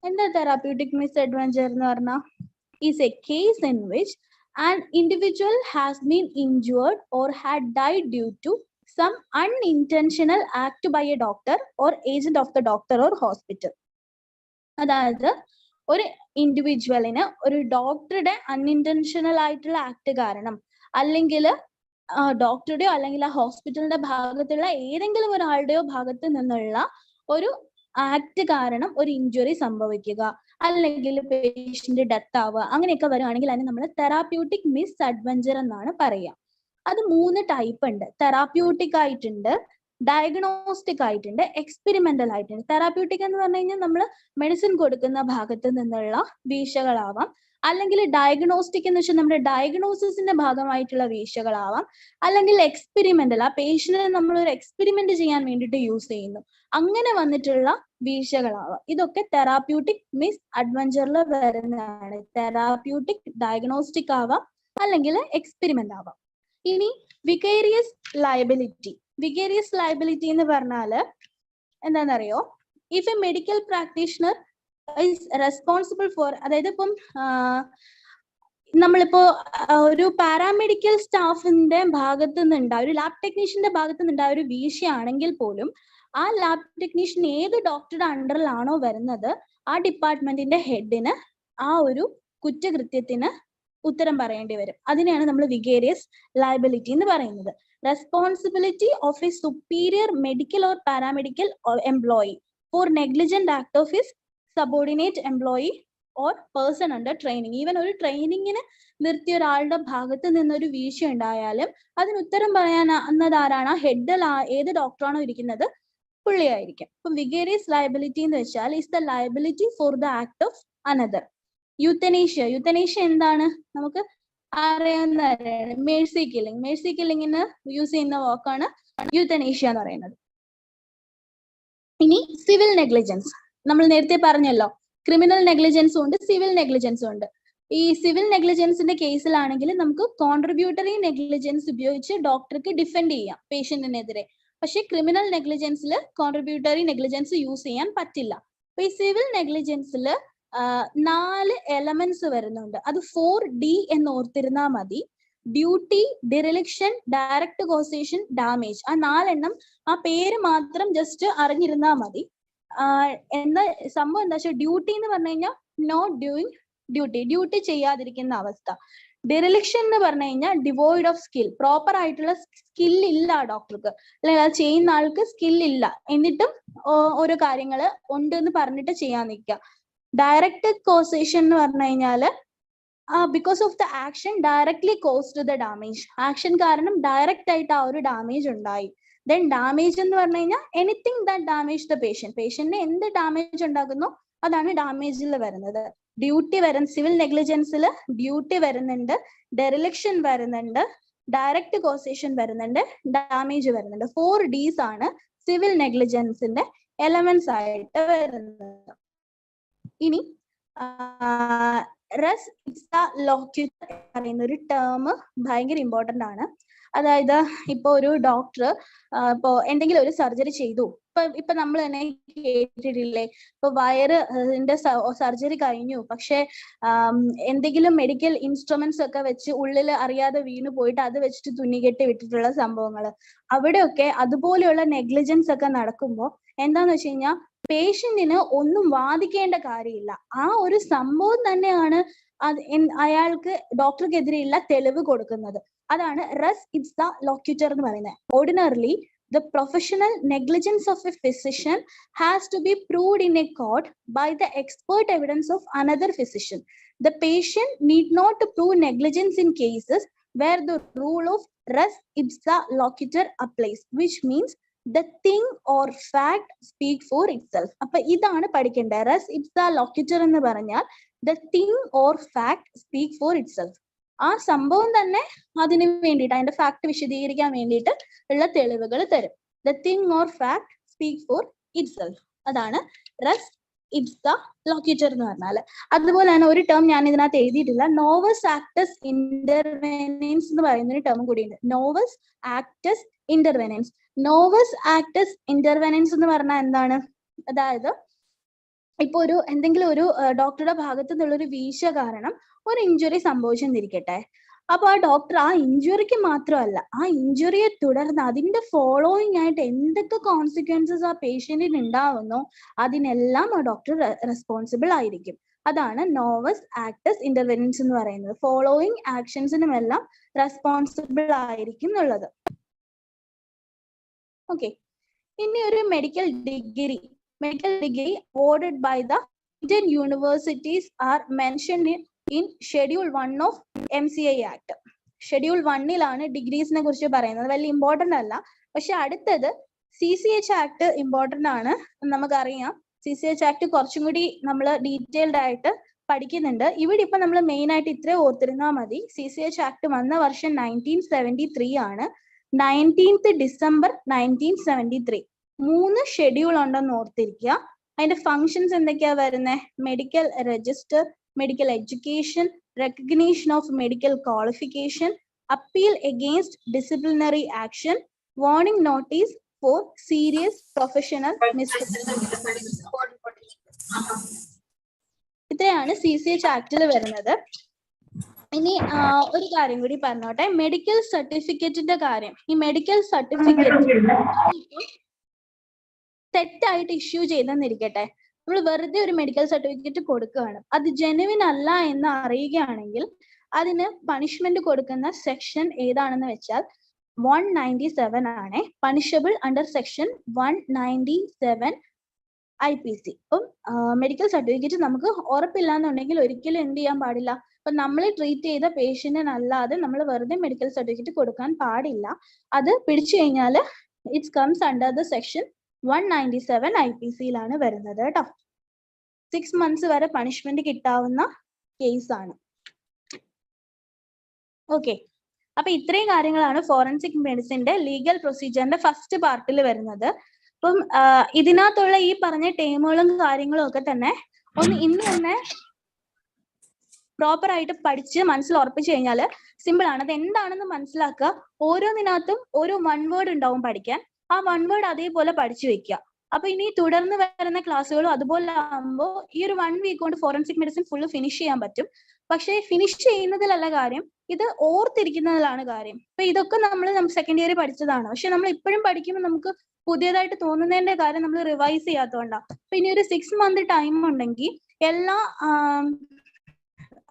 എന്താ തെറാപ്യൂട്ടിക് മിസ് അഡ്വഞ്ചർ എന്ന് പറഞ്ഞാൽ is a case in which an individual has been injured or had died due to some unintentional act by a doctor or agent of the doctor or hospital. അതായത് ഒരു ഇൻഡിവിജ്വലിന് ഒരു ഡോക്ടറുടെ unintentional ആയിട്ടുള്ള act കാരണം, അല്ലെങ്കിൽ ഡോക്ടറുടെയോ അല്ലെങ്കിൽ ആ ഹോസ്പിറ്റലിന്റെ ഭാഗത്തുള്ള ഏതെങ്കിലും ഒരാളുടെയോ ഭാഗത്ത് നിന്നുള്ള ഒരു ആക്ട് കാരണം ഒരു ഇഞ്ചുറി സംഭവിക്കുക, അല്ലെങ്കിൽ പേഷ്യന്റ് ഡെത്ത് ആവുക, അങ്ങനെയൊക്കെ വരുവാണെങ്കിൽ അതിന് നമ്മൾ തെറാപ്യൂട്ടിക് മിസ് അഡ്വഞ്ചർ എന്നാണ് പറയുക. അത് 3 ടൈപ്പ് ഉണ്ട്. തെറാപ്യൂട്ടിക് ആയിട്ടുണ്ട്, ഡയഗ്നോസ്റ്റിക് ആയിട്ടുണ്ട്, എക്സ്പെരിമെന്റൽ ആയിട്ടുണ്ട്. തെറാപ്യൂട്ടിക് എന്ന് പറഞ്ഞു കഴിഞ്ഞാൽ നമ്മൾ മെഡിസിൻ കൊടുക്കുന്ന ഭാഗത്ത് നിന്നുള്ള വീഴ്ചകളാവാം, അല്ലെങ്കിൽ ഡയഗ്നോസ്റ്റിക് എന്ന് വെച്ചാൽ നമ്മുടെ ഡയഗ്നോസിസിന്റെ ഭാഗമായിട്ടുള്ള വീഴ്ചകളാവാം, അല്ലെങ്കിൽ എക്സ്പെരിമെന്റൽ, ആ പേഷ്യന്റിനെ നമ്മൾ ഒരു എക്സ്പെരിമെന്റ് ചെയ്യാൻ വേണ്ടിയിട്ട് യൂസ് ചെയ്യുന്നു, അങ്ങനെ വന്നിട്ടുള്ള വീഴ്ചകളാവാം. ഇതൊക്കെ തെറാപ്യൂട്ടിക് മിസ് അഡ്വഞ്ചറിൽ വരുന്നതാണ്. തെറാപ്യൂട്ടിക് ഡയഗ്നോസ്റ്റിക് ആവാം, അല്ലെങ്കിൽ എക്സ്പെരിമെന്റ് ആവാം. ഇനി വിക്കേരിയസ് ലയബിലിറ്റി. വിക്കേരിയസ് ലയബിലിറ്റി എന്ന് പറഞ്ഞാല് എന്താണെന്നറിയോ? If A medical practitioner is responsible for, അതായത് ഇപ്പം നമ്മളിപ്പോ ഒരു പാരാമെഡിക്കൽ സ്റ്റാഫിന്റെ ഭാഗത്ത് നിന്നുണ്ടായ ഒരു ലാബ് ടെക്നീഷ്യന്റെ ഭാഗത്ത് നിന്നുണ്ടായ ഒരു വീഴ്ചയാണെങ്കിൽ പോലും ആ ലാബ് ടെക്നീഷ്യൻ ഏത് ഡോക്ടറുടെ അണ്ടറിലാണോ വരുന്നത് ആ ഡിപ്പാർട്ട്മെന്റിന്റെ ഹെഡിന് ആ ഒരു കുറ്റകൃത്യത്തിന് ഉത്തരം പറയേണ്ടി വരും. അതിനെയാണ് നമ്മൾ വിഗേരിയസ് ലയബിലിറ്റി എന്ന് പറയുന്നത്. Responsibility of a superior medical or paramedical employee for negligent act of his subordinate employee or person under training. Even ഒരു ട്രെയിനിങ്ങിന് നിർത്തിയ ഒരാളുടെ ഭാഗത്ത് നിന്നൊരു വീഴ്ച ഉണ്ടായാലും അതിന് ഉത്തരം പറയാനാരാണ്? ഹെഡിൽ ഏത് ഡോക്ടറാണോ ഇരിക്കുന്നത് പുള്ളിയായിരിക്കും. അപ്പം വിഗേരിയസ് ലയബിലിറ്റി എന്ന് വെച്ചാൽ is the liability for the act of another. Euthanasia. Euthanasia എന്താണ്? നമുക്ക് അറിയാവുന്ന മേഴ്സി കില്ലിംഗ്. മേഴ്സി കില്ലിങ്ങിന് യൂസ് ചെയ്യുന്ന വാക്കാണ് യൂത്തനേഷ്യ എന്ന് പറയുന്നത്. ഇനി സിവിൽ നെഗ്ലിജൻസ്. നമ്മൾ നേരത്തെ പറഞ്ഞല്ലോ, ക്രിമിനൽ നെഗ്ലിജൻസും ഉണ്ട്, സിവിൽ നെഗ്ലിജൻസും ഉണ്ട്. ഈ സിവിൽ നെഗ്ലിജൻസിന്റെ കേസിലാണെങ്കിൽ നമുക്ക് കോൺട്രിബ്യൂട്ടറി നെഗ്ലിജൻസ് ഉപയോഗിച്ച് ഡോക്ടർക്ക് ഡിഫെൻഡ് ചെയ്യാം പേഷ്യന്റിനെതിരെ. പക്ഷെ ക്രിമിനൽ നെഗ്ലിജൻസിൽ കോൺട്രിബ്യൂട്ടറി നെഗ്ലിജൻസ് യൂസ് ചെയ്യാൻ പറ്റില്ല. അപ്പൊ ഈ സിവിൽ നെഗ്ലിജൻസിൽ 4 എലമെന്റ്സ് വരുന്നുണ്ട്. അത് 4D എന്ന് ഓർത്തിരുന്നാൽ മതി. Duty, dereliction, direct causation, damage. ആ 4 എണ്ണം ആ പേര് മാത്രം ജസ്റ്റ് അറിഞ്ഞിരുന്നാൽ മതി. എന്താ സംഭവം എന്താ വെച്ചാൽ ഡ്യൂട്ടി എന്ന് പറഞ്ഞു കഴിഞ്ഞാൽ നോട്ട് ഡൂയിങ് ഡ്യൂട്ടി, ഡ്യൂട്ടി ചെയ്യാതിരിക്കുന്ന അവസ്ഥ. ഡിറലിക്ഷൻ എന്ന് പറഞ്ഞു കഴിഞ്ഞാൽ ഡിവോയിഡ് ഓഫ് സ്കിൽ, പ്രോപ്പർ ആയിട്ടുള്ള സ്കിൽ ഇല്ല ഡോക്ടർക്ക്, അല്ലെങ്കിൽ അത് ചെയ്യുന്ന ആൾക്ക് സ്കിൽ ഇല്ല, എന്നിട്ടും ഓരോ കാര്യങ്ങൾ ഉണ്ട് എന്ന് പറഞ്ഞിട്ട് ചെയ്യാൻ നിൽക്കുക. ഡയറക്റ്റ് കോസേഷൻ എന്ന് പറഞ്ഞു കഴിഞ്ഞാല് because of the action directly caused the damage. Action കാരണം ഡയറക്റ്റ് ആയിട്ട് ആ ഒരു ഡാമേജ് ഉണ്ടായി. ദെൻ ഡാമേജ് എന്ന് പറഞ്ഞു കഴിഞ്ഞാൽ anything that damage the patient. പേഷ്യന്റിന് എന്ത് ഡാമേജ് ഉണ്ടാകുന്നു അതാണ് ഡാമേജിൽ വരുന്നത്. ഡ്യൂട്ടി വരുന്ന സിവിൽ നെഗ്ലിജൻസിൽ ഡ്യൂട്ടി വരുന്നുണ്ട്, ഡെറിലിക്ഷൻ വരുന്നുണ്ട്, ഡയറക്റ്റ് കോസേഷൻ വരുന്നുണ്ട്, ഡാമേജ് വരുന്നുണ്ട്. 4Ds ആണ് സിവിൽ നെഗ്ലിജൻസിന്റെ എലമെന്റ്സ് ആയിട്ട് വരുന്നത്. ഇനി റെസ് ഇപ്സ ലോക്യുറ്റർ പറയുന്ന ഒരു ടേം ഭയങ്കര ഇമ്പോർട്ടന്റ് ആണ്. അതായത് ഇപ്പൊ ഒരു ഡോക്ടർ ഇപ്പൊ എന്തെങ്കിലും ഒരു സർജറി ചെയ്തു. ഇപ്പൊ നമ്മൾ തന്നെ കേട്ടിട്ടില്ലേ, ഇപ്പൊ വയറിന്റെ സർജറി കഴിഞ്ഞു, പക്ഷെ എന്തെങ്കിലും മെഡിക്കൽ ഇൻസ്ട്രുമെന്റ്സ് ഒക്കെ വെച്ച് ഉള്ളിൽ അറിയാതെ വീണു പോയിട്ട് അത് വെച്ചിട്ട് തുന്നികെട്ടി വിട്ടിട്ടുള്ള സംഭവങ്ങൾ. അവിടെയൊക്കെ അതുപോലെയുള്ള നെഗ്ലിജൻസ് ഒക്കെ നടക്കുമ്പോൾ എന്താന്ന് വെച്ച് കഴിഞ്ഞാൽ പേഷ്യന്റിന് ഒന്നും വാദിക്കേണ്ട കാര്യമില്ല. ആ ഒരു സംഭവം തന്നെയാണ് അയാൾക്ക് ഡോക്ടർക്കെതിരെയുള്ള തെളിവ് കൊടുക്കുന്നത്. അതാണ് റെസ് ഇപ്സ ലോക്യുറ്റർ എന്ന് പറയുന്നത്. Ordinarily the professional negligence of a physician has to be proved in a court by the expert evidence of another physician. The patient need not to prove negligence in cases where the rule of res ipsa loquitur applies, which means the thing or fact speak for itself. appo idana padikende. Res ipsa loquitur ennu parnal the thing or fact speak for itself. ആ സംഭവം തന്നെ അതിന് വേണ്ടിയിട്ട് അതിന്റെ fact വിശദീകരിക്കാൻ വേണ്ടിയിട്ട് ഉള്ള തെളിവുകൾ തരും. The thing or fact speak for itself. അതാണ് റെസ് ഇപ്സ ലോക്യുറ്റർ എന്ന് പറഞ്ഞാൽ. അതുപോലെ തന്നെ ഒരു ടേം ഞാൻ ഇതിനകത്ത് എഴുതിയിട്ടില്ല, നോവസ് ആക്ടസ് ഇന്റർവെനൻസ് എന്ന് പറയുന്ന ഒരു ടേം കൂടിയുണ്ട്. നോവസ് ആക്ടസ് ഇന്റർവെനൻസ്. നോവസ് ആക്ടസ് ഇന്റർവെനൻസ് എന്ന് പറഞ്ഞാൽ എന്താണ്? അതായത് ഇപ്പൊ എന്തെങ്കിലും ഒരു ഡോക്ടറുടെ ഭാഗത്തു നിന്നുള്ളൊരു വീഴ്ച കാരണം ഒരു ഇഞ്ചുറി സംഭവിച്ചെന്നിരിക്കട്ടെ. അപ്പൊ ആ ഡോക്ടർ ആ ഇഞ്ചുറിക്ക് മാത്രമല്ല, ആ ഇഞ്ചുറിയെ തുടർന്ന് അതിന്റെ ഫോളോയിങ് ആയിട്ട് എന്തൊക്കെ കോൺസിക്വൻസസ് ആ പേഷ്യന്റിന് ഉണ്ടാവുന്നോ അതിനെല്ലാം ആ ഡോക്ടർ റെസ്പോൺസിബിൾ ആയിരിക്കും. അതാണ് നോവസ് ആക്ടസ് ഇന്റർവെനൻസ് എന്ന് പറയുന്നത്. ഫോളോയിങ് ആക്ഷൻസിനും എല്ലാം റെസ്പോൺസിബിൾ ആയിരിക്കും എന്നുള്ളത്. ഓക്കെ, ഇനി ഒരു medical degree awarded by the Indian universities are mentioned in Schedule 1 of MCI Act. Schedule 1-ലാണ് ഡിഗ്രീസിനെ കുറിച്ച് പറയുന്നത്. വലിയ ഇമ്പോർട്ടന്റ് അല്ല, പക്ഷെ അടുത്തത് CCH ആക്ട് ഇമ്പോർട്ടന്റ് ആണ്. നമുക്കറിയാം CCH ആക്ട് കുറച്ചും കൂടി നമ്മൾ ഡീറ്റെയിൽഡ് ആയിട്ട് പഠിക്കുന്നുണ്ട്. ഇവിടെ ഇപ്പൊ നമ്മൾ മെയിൻ ആയിട്ട് ഇത്രേ ഓർത്തിരുന്നാൽ മതി. CCH ആക്ട് വന്ന വർഷം 1973 ആണ്. 19th December 1973. 3 ഷെഡ്യൂൾ ഉണ്ടെന്ന് ഓർത്തിരിക്കുക. അതിന്റെ ഫങ്ഷൻസ് എന്തൊക്കെയാ വരുന്നത്? Medical register, medical education, recognition of medical qualification, appeal against disciplinary action, warning notice for serious professional misconduct. ഇത്രയാണ് CCH ആക്ടിൽ വരുന്നത്. ഇനി ഒരു കാര്യം കൂടി പറഞ്ഞോട്ടെ, മെഡിക്കൽ സർട്ടിഫിക്കറ്റിന്റെ കാര്യം. ഈ മെഡിക്കൽ സർട്ടിഫിക്കറ്റ് തെറ്റായിട്ട് ഇഷ്യൂ ചെയ്തെന്നിരിക്കട്ടെ, നമ്മൾ വെറുതെ ഒരു മെഡിക്കൽ സർട്ടിഫിക്കറ്റ് കൊടുക്കുകയാണ്, അത് ജെനുവിൻ അല്ല എന്ന് അറിയുകയാണെങ്കിൽ അതിന് പണിഷ്മെന്റ് കൊടുക്കുന്ന സെക്ഷൻ ഏതാണെന്ന് വെച്ചാൽ 197 ആണ്. Punishable under section 197 IPC. അപ്പം മെഡിക്കൽ സർട്ടിഫിക്കറ്റ് നമുക്ക് ഉറപ്പില്ല എന്നുണ്ടെങ്കിൽ ഒരിക്കലും എന്ത് ചെയ്യാൻ പാടില്ല, അപ്പൊ നമ്മൾ ട്രീറ്റ് ചെയ്ത പേഷ്യന്റിനല്ലാതെ നമ്മൾ വെറുതെ മെഡിക്കൽ സർട്ടിഫിക്കറ്റ് കൊടുക്കാൻ പാടില്ല. അത് പിടിച്ചു കഴിഞ്ഞാൽ it comes under the section 197 IPC-യിലാണ് വരുന്നത് കേട്ടോ. 6 months വരെ പണിഷ്മെന്റ് കിട്ടാവുന്ന കേസാണ്. ഓക്കെ, അപ്പൊ ഇത്രയും കാര്യങ്ങളാണ് ഫോറൻസിക് മെഡിസിന്റെ ലീഗൽ പ്രൊസീജിയറിന്റെ ഫസ്റ്റ് പാർട്ടിൽ വരുന്നത്. അപ്പം ഇതിനകത്തുള്ള ഈ പറഞ്ഞ ടേമുകളും കാര്യങ്ങളും ഒക്കെ തന്നെ ഇന്ന് തന്നെ പ്രോപ്പർ ആയിട്ട് പഠിച്ച് മനസ്സിൽ ഉറപ്പിച്ചു കഴിഞ്ഞാൽ സിമ്പിൾ ആണ്. അത് എന്താണെന്ന് മനസ്സിലാക്കുക. ഓരോന്നിനകത്തും ഓരോ 1 word ഉണ്ടാവും പഠിക്കാൻ. ആ 1 word അതേപോലെ പഠിച്ചു വെക്കുക. അപ്പൊ ഇനി തുടർന്ന് വരുന്ന ക്ലാസ്സുകളും അതുപോലെ ആകുമ്പോൾ ഈ ഒരു 1 week കൊണ്ട് ഫോറൻസിക് മെഡിസിൻ ഫുള്ള് ഫിനിഷ് ചെയ്യാൻ പറ്റും. പക്ഷെ ഫിനിഷ് ചെയ്യുന്നതിലല്ല കാര്യം, ഇത് ഓർത്തിരിക്കുന്നതിലാണ് കാര്യം. ഇപ്പൊ ഇതൊക്കെ നമ്മൾ സെക്കൻഡ് ഇയറിൽ പഠിച്ചതാണ്. പക്ഷെ നമ്മൾ ഇപ്പോഴും പഠിക്കുമ്പോൾ നമുക്ക് പുതിയതായിട്ട് തോന്നുന്നതിന്റെ കാര്യം നമ്മൾ റിവൈസ് ചെയ്യാത്തതുകൊണ്ടാണ്. അപ്പൊ ഇനി ഒരു 6 month ടൈം ഉണ്ടെങ്കിൽ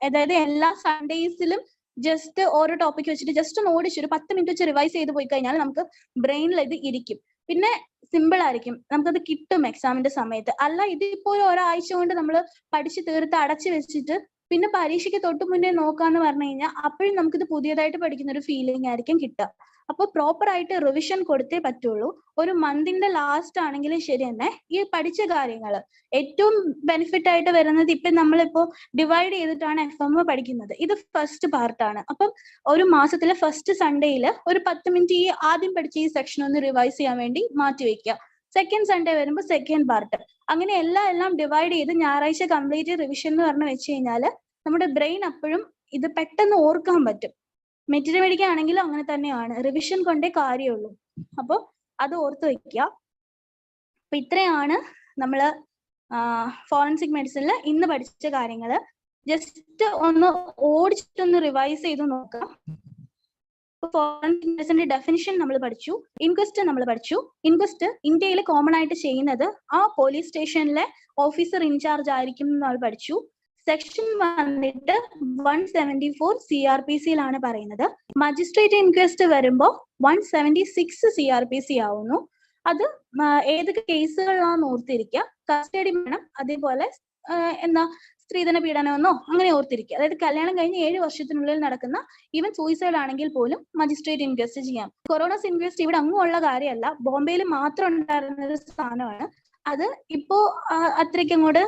അതായത് എല്ലാ സൺഡേസിലും ജസ്റ്റ് ഓരോ ടോപ്പിക് വെച്ചിട്ട് ജസ്റ്റ് ഒന്ന് ഓടിച്ച് ഒരു 10 minute വെച്ച് റിവൈസ് ചെയ്ത് പോയി കഴിഞ്ഞാൽ നമുക്ക് ബ്രെയിനിൽ ഇത് ഇരിക്കും. പിന്നെ സിമ്പിൾ ആയിരിക്കും, നമുക്കത് കിട്ടും എക്സാമിന്റെ സമയത്ത്. അല്ല ഇതിപ്പോ ഒരാഴ്ച കൊണ്ട് നമ്മൾ പഠിച്ച് തീർത്ത് അടച്ചു വെച്ചിട്ട് പിന്നെ പരീക്ഷയ്ക്ക് തൊട്ട് മുന്നേ നോക്കാന്ന് പറഞ്ഞു കഴിഞ്ഞാൽ അപ്പോഴും നമുക്കിത് പുതിയതായിട്ട് പഠിക്കുന്ന ഒരു ഫീലിംഗ് ആയിരിക്കും കിട്ടുക. അപ്പൊ പ്രോപ്പർ ആയിട്ട് റിവിഷൻ കൊടുത്തേ പറ്റുള്ളൂ. ഒരു മന്തിന്റെ ലാസ്റ്റ് ആണെങ്കിലും ശരി തന്നെ ഈ പഠിച്ച കാര്യങ്ങൾ ഏറ്റവും ബെനിഫിറ്റ് ആയിട്ട് വരുന്നത് ഇപ്പൊ നമ്മളിപ്പോ ഡിവൈഡ് ചെയ്തിട്ടാണ് FM പഠിക്കുന്നത്. ഇത് ഫസ്റ്റ് പാർട്ടാണ്. അപ്പം ഒരു മാസത്തിലെ ഫസ്റ്റ് സൺഡേയിൽ ഒരു 10 minute ഈ ആദ്യം പഠിച്ച ഈ സെക്ഷൻ ഒന്ന് റിവൈസ് ചെയ്യാൻ വേണ്ടി മാറ്റി വെക്കുക. സെക്കൻഡ് സൺഡേ വരുമ്പോൾ സെക്കൻഡ് പാർട്ട്, അങ്ങനെ എല്ലാം ഡിവൈഡ് ചെയ്ത് ഞായറാഴ്ച കംപ്ലീറ്റ് റിവിഷൻ എന്ന് പറഞ്ഞു വെച്ച് കഴിഞ്ഞാൽ നമ്മുടെ ബ്രെയിൻ അപ്പോഴും ഇത് പെട്ടെന്ന് ഓർക്കാൻ പറ്റും. മെറ്റീരിയൽ മേടിക്കുകയാണെങ്കിലും അങ്ങനെ തന്നെയാണ്, റിവിഷൻ കൊണ്ടേ കാര്യമുള്ളൂ. അപ്പോൾ അത് ഓർത്ത് വെക്കുക. അപ്പൊ ഇത്രയാണ് നമ്മള് ഫോറൻസിക് മെഡിസിനിൽ ഇന്ന് പഠിച്ച കാര്യങ്ങൾ. ജസ്റ്റ് ഒന്ന് ഓടിച്ചിട്ടൊന്ന് റിവൈസ് ചെയ്ത് നോക്കാം. ഫോറൻസിക് മെഡിസിന്റെ ഡെഫിനിഷൻ നമ്മൾ പഠിച്ചു, ഇൻക്വസ്റ്റ് നമ്മൾ പഠിച്ചു. ഇൻക്വസ്റ്റ് ഇന്ത്യയിൽ കോമൺ ആയിട്ട് ചെയ്യുന്നത് ആ പോലീസ് സ്റ്റേഷനിലെ ഓഫീസർ ഇൻചാർജ് ആയിരിക്കും നമ്മൾ പഠിച്ചു. സെക്ഷൻ വന്നിട്ട് 174 CRPC-യിലാണ് പറയുന്നത്. മജിസ്ട്രേറ്റ് ഇൻക്വസ്റ്റ് വരുമ്പോൾ 176 CRPC ആവുന്നു. അത് ഏതൊക്കെ കേസുകളാണെന്ന് ഓർത്തിരിക്കുക. കസ്റ്റഡി വേണം, അതേപോലെ സ്ത്രീധന പീഡനമെന്നോ അങ്ങനെ ഓർത്തിരിക്കുക. അതായത് കല്യാണം കഴിഞ്ഞ് 7 വർഷത്തിനുള്ളിൽ നടക്കുന്ന ഈവൻ സൂയിസൈഡ് ആണെങ്കിൽ പോലും മജിസ്ട്രേറ്റ് ഇൻക്വസ്റ്റ് ചെയ്യാം. കൊറോണസ് ഇൻക്വസ്റ്റ് ഇവിടെ അങ്ങും ഉള്ള കാര്യമല്ല, ബോംബെയിൽ മാത്രം ഉണ്ടായിരുന്ന ഒരു സ്ഥാനമാണ്. അത് ഇപ്പോ അത്രയ്ക്ക് അങ്ങോട്ട്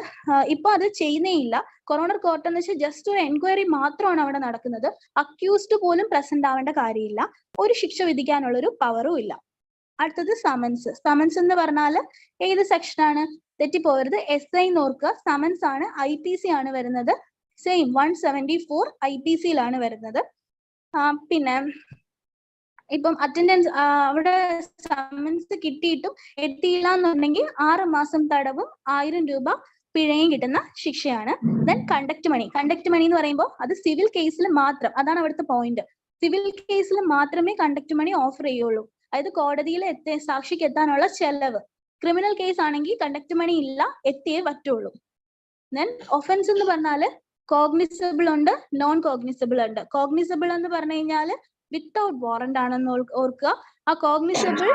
ഇപ്പൊ അത് ചെയ്യുന്നേ ഇല്ല. കൊറോണർ കോർട്ട് എന്ന് വെച്ചാൽ ജസ്റ്റ് ഒരു എൻക്വയറി മാത്രമാണ് അവിടെ നടക്കുന്നത്. അക്യൂസ്ഡ് പോലും പ്രസന്റ് ആവേണ്ട കാര്യമില്ല, ഒരു ശിക്ഷ വിധിക്കാനുള്ള ഒരു പവറും ഇല്ല. അടുത്തത് സമൻസ്. സമൻസ് എന്ന് പറഞ്ഞാല് ഏത് സെക്ഷനാണ്? തെറ്റിപ്പോകരുത്, SI നോർക്കുക. സമൻസ് ആണ്, IPC ആണ് വരുന്നത്. സെയിം 174 IPC-യിലാണ് വരുന്നത്. പിന്നെ ഇപ്പം അറ്റൻഡൻസ് അവിടെ സമൻസ് കിട്ടിയിട്ടും എത്തിയില്ല എന്നുണ്ടെങ്കിൽ 6 മാസം തടവും 1000 രൂപ പിഴയും കിട്ടുന്ന ശിക്ഷയാണ്. ദെൻ കണ്ടക്ട് മണി. കണ്ടക്ട് മണി എന്ന് പറയുമ്പോൾ അത് സിവിൽ കേസിൽ മാത്രം, അതാണ് അവിടുത്തെ പോയിന്റ്. സിവിൽ കേസിൽ മാത്രമേ കണ്ടക്ട് മണി ഓഫർ ചെയ്യുള്ളൂ. അതായത് കോടതിയിൽ സാക്ഷിക്ക് എത്താനുള്ള ചെലവ്. ക്രിമിനൽ കേസ് ആണെങ്കിൽ കണ്ടക്ട് മണി ഇല്ല, എത്തിയേ പറ്റുള്ളൂ. ദെൻ ഒഫൻസ് എന്ന് പറഞ്ഞാല് കോഗ്നിസബിൾ ഉണ്ട്, നോൺ കോഗ്നിസബിൾ ഉണ്ട്. കോഗ്നിസബിൾ എന്ന് പറഞ്ഞു കഴിഞ്ഞാൽ വിത്തൗട്ട് വാറന്റ് ആണെന്ന് ഓർക്കുക. ആ കോഗ്നിസബിൾ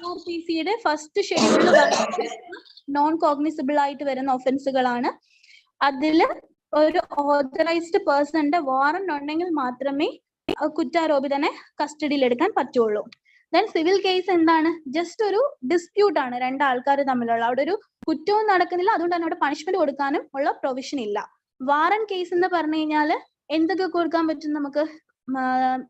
CRPC-യുടെ ഫസ്റ്റ് ഷെഡ്യൂളിൽ നോൺ കോഗ്നിസബിൾ ആയിട്ട് വരുന്ന ഒഫൻസുകളാണ്. അതില് ഒരു ഓതറൈസ്ഡ് പേഴ്സന്റെ വാറന്റ് ഉണ്ടെങ്കിൽ മാത്രമേ കുറ്റാരോപിതനെ കസ്റ്റഡിയിൽ എടുക്കാൻ പറ്റുള്ളൂ. ദെൻ സിവിൽ കേസ് എന്താണ്? ജസ്റ്റ് ഒരു ഡിസ്പ്യൂട്ട് ആണ്, 2 ആൾക്കാർ തമ്മിലുള്ള. അവിടെ ഒരു കുറ്റവും നടക്കുന്നില്ല, അതുകൊണ്ട് തന്നെ അവിടെ പണിഷ്മെന്റ് കൊടുക്കാനും ഉള്ള പ്രൊവിഷൻ ഇല്ല. വാറന്റ് കേസ് എന്ന് പറഞ്ഞു കഴിഞ്ഞാല് എന്തൊക്കെ കൊടുക്കാൻ പറ്റും നമുക്ക്?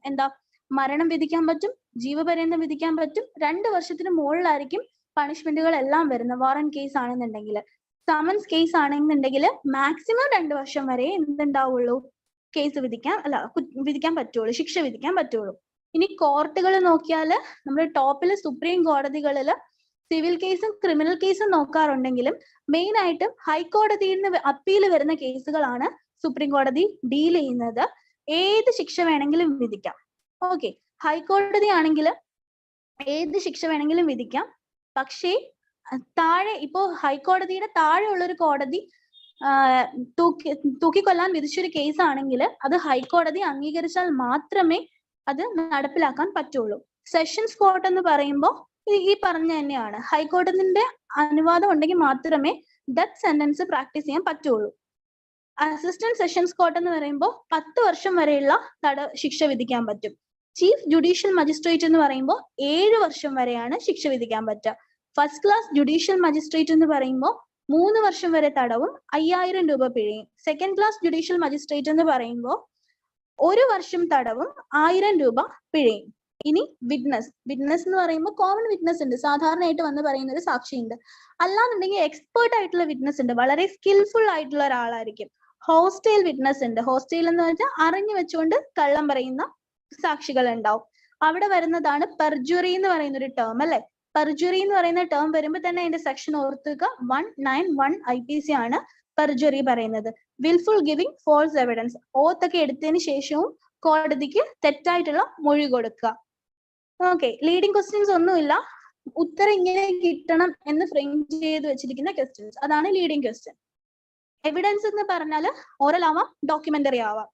എന്താ, മരണം വിധിക്കാൻ പറ്റും, ജീവപര്യന്തം വിധിക്കാൻ പറ്റും, 2 വർഷത്തിന് മുകളിലായിരിക്കും പണിഷ്മെന്റുകൾ എല്ലാം വരുന്നത് വാറന്റ് കേസ് ആണെന്നുണ്ടെങ്കിൽ. സമൻസ് കേസ് ആണെന്നുണ്ടെങ്കിൽ മാക്സിമം 2 വർഷം വരെ എന്തുണ്ടാവുള്ളൂ, കേസ് വിധിക്കാൻ പറ്റുള്ളൂ, ശിക്ഷ വിധിക്കാൻ പറ്റുള്ളൂ. ഇനി കോർട്ടുകൾ നോക്കിയാല് നമ്മൾ ടോപ്പില് സുപ്രീം കോടതികളില് സിവിൽ കേസും ക്രിമിനൽ കേസും നോക്കാറുണ്ടെങ്കിലും മെയിൻ ആയിട്ടും ഹൈക്കോടതിയിൽ നിന്ന് അപ്പീൽ വരുന്ന കേസുകളാണ് സുപ്രീം കോടതി ഡീൽ ചെയ്യുന്നത്. ഏത് ശിക്ഷ വേണമെങ്കിലും വിധിക്കാം. ഓക്കെ, ഹൈക്കോടതി ആണെങ്കിൽ ഏത് ശിക്ഷ വേണമെങ്കിലും വിധിക്കാം. പക്ഷേ താഴെ ഇപ്പോ ഹൈക്കോടതിയുടെ താഴെ ഉള്ളൊരു കോടതി തൂക്കിക്കൊല്ലാൻ വിധിച്ചൊരു കേസ് ആണെങ്കിൽ അത് ഹൈക്കോടതി അംഗീകരിച്ചാൽ മാത്രമേ അത് നടപ്പിലാക്കാൻ പറ്റുള്ളൂ. സെഷൻസ് കോർട്ട് എന്ന് പറയുമ്പോൾ ഈ പറഞ്ഞ തന്നെയാണ്, ഹൈക്കോടതിന്റെ അനുവാദം ഉണ്ടെങ്കിൽ മാത്രമേ ഡെത്ത് സെന്റൻസ് പ്രാക്ടീസ് ചെയ്യാൻ പറ്റുള്ളൂ. അസിസ്റ്റന്റ് സെഷൻസ് കോർട്ട് എന്ന് പറയുമ്പോൾ 10 വർഷം വരെയുള്ള ശിക്ഷ വിധിക്കാൻ പറ്റും. ചീഫ് ജുഡീഷ്യൽ മജിസ്ട്രേറ്റ് എന്ന് പറയുമ്പോൾ 7 വർഷം വരെയാണ് ശിക്ഷ വിധിക്കാൻ പറ്റുക. ഫസ്റ്റ് ക്ലാസ് ജുഡീഷ്യൽ മജിസ്ട്രേറ്റ് എന്ന് പറയുമ്പോൾ 3 വർഷം വരെ തടവും 5000 രൂപ പിഴയും. സെക്കൻഡ് ക്ലാസ് ജുഡീഷ്യൽ മജിസ്ട്രേറ്റ് എന്ന് പറയുമ്പോൾ 1 വർഷം തടവും 1000 രൂപ പിഴയും. ഇനി വിറ്റ്നസ് എന്ന് പറയുമ്പോൾ കോമൺ വിറ്റ്നസ് ഉണ്ട്, സാധാരണയായിട്ട് വന്ന് പറയുന്ന ഒരു സാക്ഷിയുണ്ട്. അല്ലാന്നുണ്ടെങ്കിൽ എക്സ്പേർട്ട് ആയിട്ടുള്ള വിറ്റ്നസ് ഉണ്ട്, വളരെ സ്കിൽഫുൾ ആയിട്ടുള്ള ഒരാളായിരിക്കും. ഹോസ്റ്റൈൽ വിറ്റ്നസ് ഉണ്ട്. ഹോസ്റ്റൈൽ എന്ന് വെച്ചാൽ അറിഞ്ഞു വെച്ചുകൊണ്ട് കള്ളം പറയുന്ന സാക്ഷികൾ ഉണ്ടാവും. അവിടെ വരുന്നതാണ് പെർജുറി എന്ന് പറയുന്ന ഒരു ടേം അല്ലെ. പെർജുറി എന്ന് പറയുന്ന ടേം വരുമ്പോൾ തന്നെ അതിന്റെ സെക്ഷൻ ഓർത്തുക, 191 IPC ആണ് പെർജുറി പറയുന്നത്. വിൽഫുൾ ഗിവിംഗ് ഫോൾസ് എവിഡൻസ്, ഓത്തൊക്കെ എടുത്തതിന് ശേഷവും കോടതിക്ക് തെറ്റായിട്ടുള്ള മൊഴി കൊടുക്കുക. ഓക്കെ, ലീഡിംഗ് ക്വസ്റ്റ്യൻസ് ഒന്നുമില്ല, ഉത്തരം ഇങ്ങനെ കിട്ടണം എന്ന് ഫ്രെയിം ചെയ്ത് വെച്ചിരിക്കുന്ന ക്വസ്റ്റ്യൻസ്, അതാണ് ലീഡിംഗ് ക്വസ്റ്റ്യൻ. എവിഡൻസ് എന്ന് പറഞ്ഞാൽ ഓറൽ ആവാം, ഡോക്യുമെന്ററി ആവാം.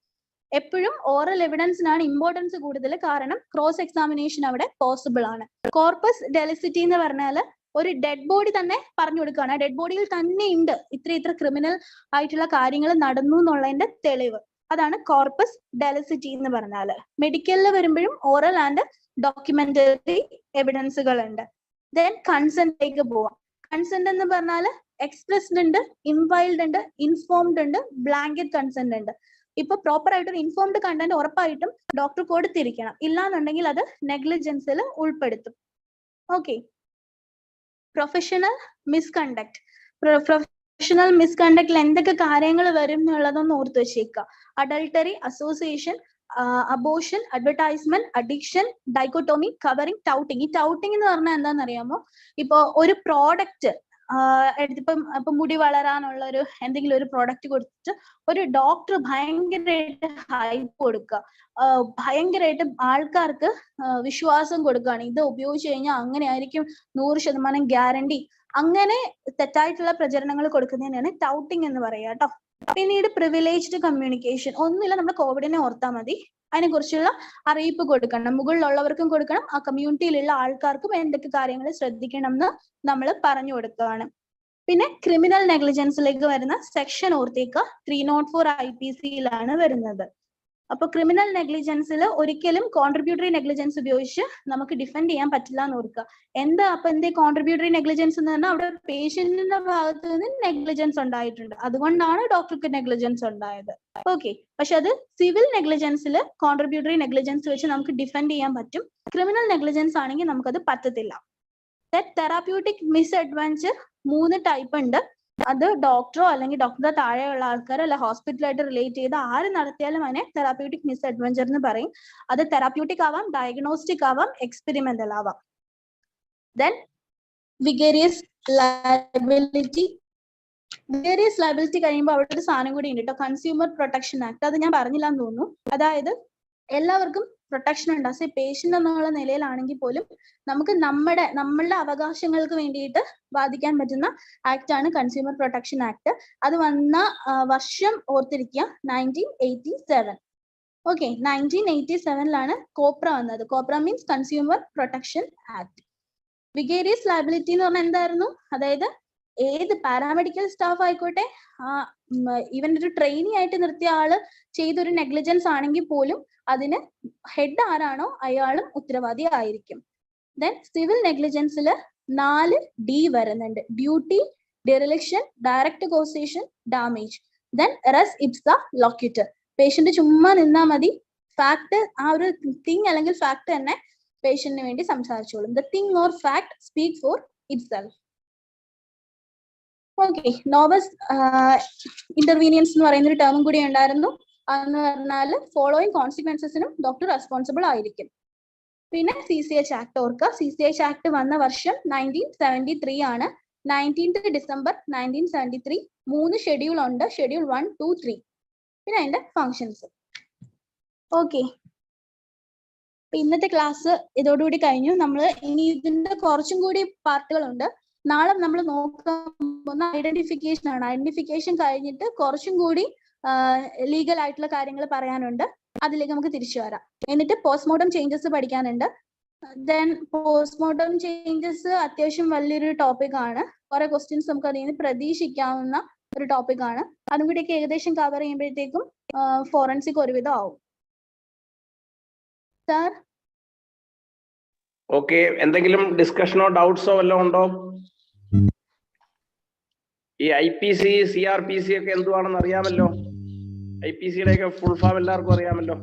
എപ്പോഴും ഓറൽ എവിഡൻസിനാണ് ഇമ്പോർട്ടൻസ് കൂടുതൽ, കാരണം ക്രോസ് എക്സാമിനേഷൻ അവിടെ പോസിബിൾ ആണ്. കോർപ്പസ് ഡെലിസിറ്റി എന്ന് പറഞ്ഞാൽ ഒരു ഡെഡ് ബോഡി തന്നെ പറഞ്ഞു കൊടുക്കുകയാണ്, ഡെഡ് ബോഡിയിൽ തന്നെ ഉണ്ട് ഇത്ര ക്രിമിനൽ ആയിട്ടുള്ള കാര്യങ്ങൾ നടന്നു എന്നുള്ളതിന്റെ തെളിവ്, അതാണ് കോർപ്പസ് ഡെലിസിറ്റി എന്ന് പറഞ്ഞാല്. മെഡിക്കലിൽ വരുമ്പോഴും ഓറൽ ആൻഡ് ഡോക്യുമെന്ററി എവിഡൻസുകൾ ഉണ്ട്. ദെൻ കൺസെന്റിലേക്ക് പോവാം. കൺസെന്റ് എന്ന് പറഞ്ഞാൽ എക്സ്പ്രസ്ഡ് ഉണ്ട്, ഇംപൈൽഡ് ഉണ്ട്, ഇൻഫോംഡ് ഉണ്ട്, ബ്ലാങ്കറ്റ് കൺസെന്റ് ഉണ്ട്. ഇപ്പൊ പ്രോപ്പർ ആയിട്ട് ഒരു ഇൻഫോംഡ് കണ്ടന്റ് ഉറപ്പായിട്ടും ഡോക്ടർ കൊടുത്തിരിക്കണം, ഇല്ലാന്നുണ്ടെങ്കിൽ അത് നെഗ്ലിജൻസിൽ ഉൾപ്പെടുത്തും. ഓക്കെ, പ്രൊഫഷണൽ മിസ്കണ്ടക്ട്. പ്രൊഫഷണൽ മിസ്കണ്ടക്റ്റിൽ എന്തൊക്കെ കാര്യങ്ങൾ വരും എന്നുള്ളതൊന്ന് ഓർത്ത് വെച്ചേക്കുക. Adultery, association, abortion, advertisement, addiction, dichotomy, covering, touting. ഈ ടൗട്ടിങ് എന്ന് പറഞ്ഞാൽ എന്താണെന്ന് അറിയാമോ? ഇപ്പൊ ഒരു പ്രോഡക്റ്റ് ഇപ്പൊ മുടി വളരാനുള്ള എന്തെങ്കിലും ഒരു പ്രോഡക്റ്റ് കൊടുത്തിട്ട് ഒരു ഡോക്ടർ ഭയങ്കരമായിട്ട് ഹൈപ്പ് കൊടുക്കുക, ഭയങ്കരമായിട്ട് ആൾക്കാർക്ക് വിശ്വാസം കൊടുക്കുകയാണ്, ഇത് ഉപയോഗിച്ച് കഴിഞ്ഞാൽ അങ്ങനെ ആയിരിക്കും, 100% ഗ്യാരണ്ടി, അങ്ങനെ തെറ്റായിട്ടുള്ള പ്രചരണങ്ങൾ കൊടുക്കുന്നതിനാണ് ടൗട്ടിങ് എന്ന് പറയുക കേട്ടോ. പിന്നീട് പ്രിവിലേജ്ഡ് കമ്മ്യൂണിക്കേഷൻ. ഒന്നുമില്ല, നമ്മുടെ കോവിഡിനെ ഓർത്താൽ മതി, അതിനെ കുറിച്ചുള്ള അറിയിപ്പ് കൊടുക്കണം, മുകളിലുള്ളവർക്കും കൊടുക്കണം, ആ കമ്മ്യൂണിറ്റിയിലുള്ള ആൾക്കാർക്കും എന്തൊക്കെ കാര്യങ്ങൾ ശ്രദ്ധിക്കണം എന്ന് നമ്മൾ പറഞ്ഞു കൊടുക്കുകയാണ്. പിന്നെ ക്രിമിനൽ നെഗ്ലിജൻസിലേക്ക് വരുന്ന സെക്ഷൻ ഓർത്തേക്ക് 304 IPC-യിലാണ് വരുന്നത്. അപ്പൊ ക്രിമിനൽ നെഗ്ലിജൻസിൽ ഒരിക്കലും കോൺട്രിബ്യൂട്ടറി നെഗ്ലിജൻസ് ഉപയോഗിച്ച് നമുക്ക് ഡിഫെൻഡ് ചെയ്യാൻ പറ്റില്ല എന്ന് ഓർക്കുക. അപ്പൊ എന്തേ കോൺട്രിബ്യൂട്ടറി നെഗ്ലിജൻസ് എന്ന് പറഞ്ഞാൽ അവിടെ പേഷ്യന്റിന്റെ ഭാഗത്ത് നിന്ന് നെഗ്ലിജൻസ് ഉണ്ടായിട്ടുണ്ട്, അതുകൊണ്ടാണ് ഡോക്ടർക്ക് നെഗ്ലിജൻസ് ഉണ്ടായത്. ഓക്കെ, പക്ഷെ അത് സിവിൽ നെഗ്ലിജൻസിൽ കോൺട്രിബ്യൂട്ടറി നെഗ്ലിജൻസ് വെച്ച് നമുക്ക് ഡിഫെൻഡ് ചെയ്യാൻ പറ്റും. ക്രിമിനൽ നെഗ്ലിജൻസ് ആണെങ്കിൽ നമുക്കത് പറ്റത്തില്ല. തെറാപ്യൂട്ടിക് മിസ് അഡ്വഞ്ചർ 3 ടൈപ്പ് ഉണ്ട്. അത് ഡോക്ടറോ അല്ലെങ്കിൽ ഡോക്ടറുടെ താഴെയുള്ള ആൾക്കാരോ അല്ല ഹോസ്പിറ്റലായിട്ട് റിലേറ്റ് ചെയ്ത് ആര് നടത്തിയാലും അതിനെ തെറാപ്യൂട്ടിക് മിസ് അഡ്വഞ്ചർ എന്ന് പറയും. അത് തെറാപ്യൂട്ടിക് ആവാം, ഡയഗ്നോസ്റ്റിക് ആവാം, എക്സ്പെരിമെന്റൽ ആവാം. Then vicarious liability. Vicarious liability കഴിയുമ്പോൾ അവിടെ ഒരു സാധനം കൂടി ഉണ്ട് കേട്ടോ, കൺസ്യൂമർ പ്രൊട്ടക്ഷൻ ആക്ട്. അത് ഞാൻ പറഞ്ഞില്ല എന്ന് തോന്നുന്നു. അതായത് എല്ലാവർക്കും പ്രൊട്ടക്ഷൻ ഉണ്ട്. ആസ് എ പേഷ്യന്റ് എന്നുള്ള നിലയിലാണെങ്കിൽ പോലും നമുക്ക് നമ്മളുടെ അവകാശങ്ങൾക്ക് വേണ്ടിയിട്ട് ബാധിക്കാൻ പറ്റുന്ന ആക്ട് ആണ് കൺസ്യൂമർ പ്രൊട്ടക്ഷൻ ആക്ട്. അത് വന്ന വർഷം ഓർത്തിരിക്കുക, 1987. ഓക്കെ, 1987-ലാണ് കോപ്ര വന്നത്. COPRA means consumer protection act. Vicarious liability എന്ന് പറഞ്ഞാൽ എന്തായിരുന്നു? അതായത് ഏത് പാരാമെഡിക്കൽ സ്റ്റാഫ് ആയിക്കോട്ടെ, ഈവൻ ഒരു ട്രെയിനി ആയിട്ട് നിർത്തിയ ആള് ചെയ്തൊരു നെഗ്ലിജൻസ് ആണെങ്കിൽ പോലും അതിന് ഹെഡ് ആരാണോ അയാളും ഉത്തരവാദി ആയിരിക്കും. ദെൻ സിവിൽ നെഗ്ലിജൻസിൽ 4D വരുന്നുണ്ട്. Duty, dereliction, direct causation, damage. Then res ipsa loquitur. Patient ചുമ്മാ നിന്നാ മതി, ഫാക്ട് ആ ഒരു തിങ് അല്ലെങ്കിൽ ഫാക്ട് തന്നെ പേഷ്യന്റിന് വേണ്ടി സംസാരിച്ചോളും. The thing or fact speak for itself. Okay, novus interveniens എന്ന് പറയുന്ന ഒരു ടേമും കൂടി ഉണ്ടായിരുന്നു. അതെന്ന് പറഞ്ഞാൽ ഫോളോയിങ് കോൺസിക്വൻസസിനും ഡോക്ടർ റെസ്പോൺസിബിൾ ആയിരിക്കും. പിന്നെ CCH ആക്ട് ഓർക്കുക. CCH ആക്ട് വന്ന വർഷം 1973 ആണ്. 19th December 1973. 3 ഷെഡ്യൂൾ ഉണ്ട്, ഷെഡ്യൂൾ 1, 2, 3. പിന്നെ അതിന്റെ ഫങ്ഷൻസ്. ഓക്കെ, ഇന്നത്തെ ക്ലാസ് ഇതോടുകൂടി കഴിഞ്ഞു. നമ്മൾ ഇനി ഇതിന്റെ കുറച്ചും കൂടി പാർട്ടുകളുണ്ട്. നാളെ നമ്മൾ നോക്കാൻ പോകുന്ന ഐഡന്റിഫിക്കേഷൻ ആണ്. ഐഡന്റിഫിക്കേഷൻ കഴിഞ്ഞിട്ട് കുറച്ചും കൂടി ലീഗൽ ആയിട്ടുള്ള കാര്യങ്ങൾ പറയാനുണ്ട്. അതിലേക്ക് നമുക്ക് തിരിച്ചു വരാം. എന്നിട്ട് പോസ്റ്റ്മോർട്ടം ചേഞ്ചസ് പഠിക്കാനുണ്ട്. ദെൻ പോസ്റ്റ്മോർട്ടം ചേഞ്ചസ് അത്യാവശ്യം വലിയൊരു ടോപ്പിക് ആണ്. കുറെ ക്വസ്റ്റ്യൻസ് നമുക്ക് അതിൽ നിന്ന് പ്രതീക്ഷിക്കാവുന്ന ഒരു ടോപ്പിക് ആണ്. അതും കൂടിയൊക്കെ ഏകദേശം കവർ ചെയ്യുമ്പോഴത്തേക്കും ഫോറൻസിക് ഒരുവിധം ആവും. സാർ ഓക്കെ, എന്തെങ്കിലും ഡിസ്കഷനോ ഡൗട്ട്സോ വല്ലതും ഉണ്ടോ? ഈ IPC CRPC ഒക്കെ എന്തുവാണെന്ന് അറിയാമല്ലോ. IPCയുടെ ഒക്കെ ഫുൾ ഫോം എല്ലാവർക്കും അറിയാമല്ലോ.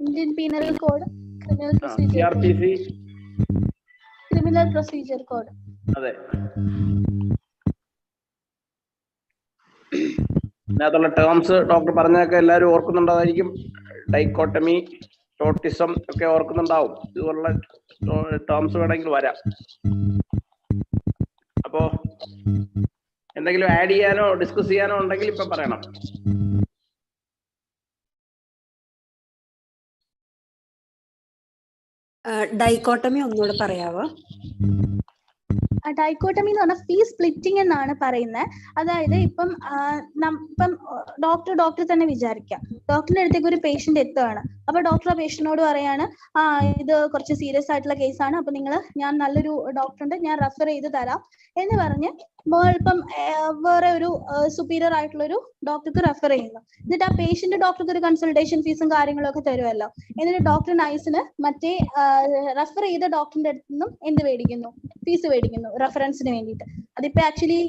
Indian penal code, criminal procedure CRPC, criminal procedure code. അതെ. ഇതിനകത്തുള്ള ടേംസ് ഡോക്ടർ പറഞ്ഞൊക്കെ എല്ലാവരും ഓർക്കുന്നുണ്ടായിരിക്കും. ഡൈക്കോട്ടമി, ടോട്ടിസം ഒക്കെ ഓർക്കുന്നുണ്ടാവും. ഇതുപോലുള്ള ടേംസ് വേണമെങ്കിൽ വരാം. അപ്പോ എന്തെങ്കിലും ആഡ് ചെയ്യാനോ ഡിസ്കസ് ചെയ്യാനോ ഉണ്ടെങ്കിൽ ഇപ്പൊ പറയണം. ഡൈക്കോട്ടമി ഒന്നുകൂടെ പറയാവോ? ഡൈക്കോട്ടമി എന്ന് പറഞ്ഞാൽ ഫീ സ്പ്ലിറ്റിംഗ് എന്നാണ് പറയുന്നത്. അതായത് ഇപ്പം ഡോക്ടർ തന്നെ വിചാരിക്കാം, ഡോക്ടറിന്റെ അടുത്തേക്ക് ഒരു പേഷ്യന്റ് എത്തുകയാണ്. അപ്പൊ ഡോക്ടർ ആ പേഷ്യന്റിനോട് പറയാണ്, ഇത് കുറച്ച് സീരിയസ് ആയിട്ടുള്ള കേസാണ്, അപ്പൊ ഞാൻ നല്ലൊരു ഡോക്ടറുണ്ട്, ഞാൻ റെഫർ ചെയ്ത് തരാം എന്ന് പറഞ്ഞ് ഇപ്പം വേറെ ഒരു സുപ്പീരിയർ ആയിട്ടുള്ള ഒരു ഡോക്ടർക്ക് റെഫർ ചെയ്യുന്നു. എന്നിട്ട് ആ പേഷ്യന്റ് ഡോക്ടർക്ക് ഒരു കൺസൾട്ടേഷൻ ഫീസും കാര്യങ്ങളും ഒക്കെ തരുമല്ലോ. എന്നിട്ട് ഡോക്ടർ നൈസിന് മറ്റേ റെഫർ ചെയ്ത ഡോക്ടറിന്റെ അടുത്ത് നിന്നും എന്ത് മേടിക്കുന്നു? ഫീസ് മേടിക്കുന്നു റെഫറൻസിന് വേണ്ടിയിട്ട്. അതിപ്പോ ആക്ച്വലി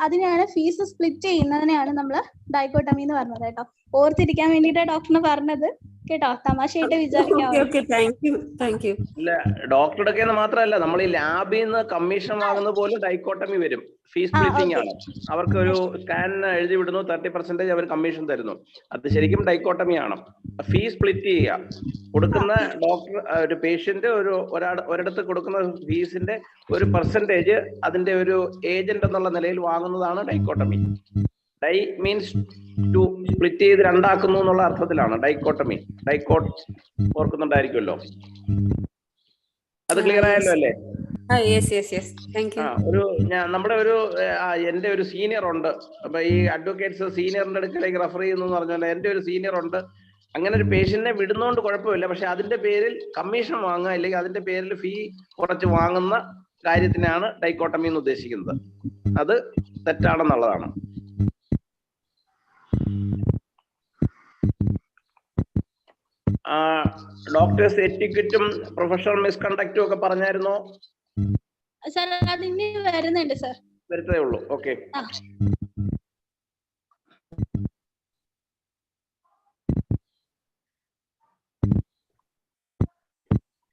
അതിനെയാണ് ഫീസ് സ്പ്ലിറ്റ് ചെയ്യുന്നതിനെയാണ് നമ്മൾ ഡൈക്കോട്ടമി എന്ന് പറഞ്ഞത് കേട്ടോ. ഓർത്തിരിക്കാൻ വേണ്ടിയിട്ടാണ് ഡോക്ടറിന് പറഞ്ഞത് കേട്ടോ, തമാശയായിട്ട് വിചാരിക്കാം. ഇല്ല, ഡോക്ടറുടെ മാത്രമല്ല, നമ്മൾ ഈ ലാബിൽ നിന്ന് കമ്മീഷൻ വാങ്ങുന്ന പോലും ഡൈക്കോട്ടമി വരും. ഫീസ് സ്പ്ലിറ്റിംഗ് ആണ്. അവർക്ക് ഒരു സ്കാൻ എഴുതി വിടുന്നു, 30% അവർ കമ്മീഷൻ തരുന്നു. അത് ശരിക്കും ഡൈക്കോട്ടമി ആണ്. ഫീസ് സ്പ്ലിറ്റ് ചെയ്യുക, കൊടുക്കുന്ന ഡോക്ടർ ഒരു പേഷ്യന്റ് ഒരിടത്ത് കൊടുക്കുന്ന ഫീസിന്റെ ഒരു പെർസെന്റേജ് അതിന്റെ ഒരു ഏജന്റ് എന്നുള്ള നിലയിൽ വാങ്ങുന്നതാണ് dichotomy. Di means two, split ചെയ്ത് രണ്ടാക്കുന്നു എന്നുള്ള അർത്ഥത്തിലാണ് ഡൈക്കോട്ടമി. ഡൈക്കോട്ട് ഓർക്കുന്നുണ്ടായിരിക്കുമല്ലോ. അത് ക്ലിയർ ആയല്ലോ അല്ലേ? നമ്മുടെ എന്റെ ഒരു സീനിയർ ഉണ്ട്. അപ്പൊ ഈ അഡ്വക്കേറ്റ്സ് സീനിയറിന്റെ അടുക്കലേക്ക് റെഫർ ചെയ്യുന്നു എന്ന് പറഞ്ഞാൽ എന്റെ ഒരു സീനിയർ ഉണ്ട്. അങ്ങനെ ഒരു പേഷ്യന്റിനെ വിടുന്നോണ്ട് കുഴപ്പമില്ല, പക്ഷെ അതിന്റെ പേരിൽ കമ്മീഷൻ വാങ്ങുക അല്ലെങ്കിൽ അതിന്റെ പേരിൽ ഫീ കുറച്ച് വാങ്ങുന്ന കാര്യത്തിനാണ് ഡൈക്കോട്ടമി എന്ന് ഉദ്ദേശിക്കുന്നത്. അത് തെറ്റാണെന്നുള്ളതാണ്. ഡോക്ടേഴ്സ് എറ്റിക്വറ്റും പ്രൊഫഷണൽ മിസ്കണ്ടക്റ്റും ഒക്കെ പറഞ്ഞായിരുന്നോ? സാർ അതിന് വരുന്നുണ്ട് സാർ, വരുത്തേ ഉള്ളൂ. ഓക്കെ,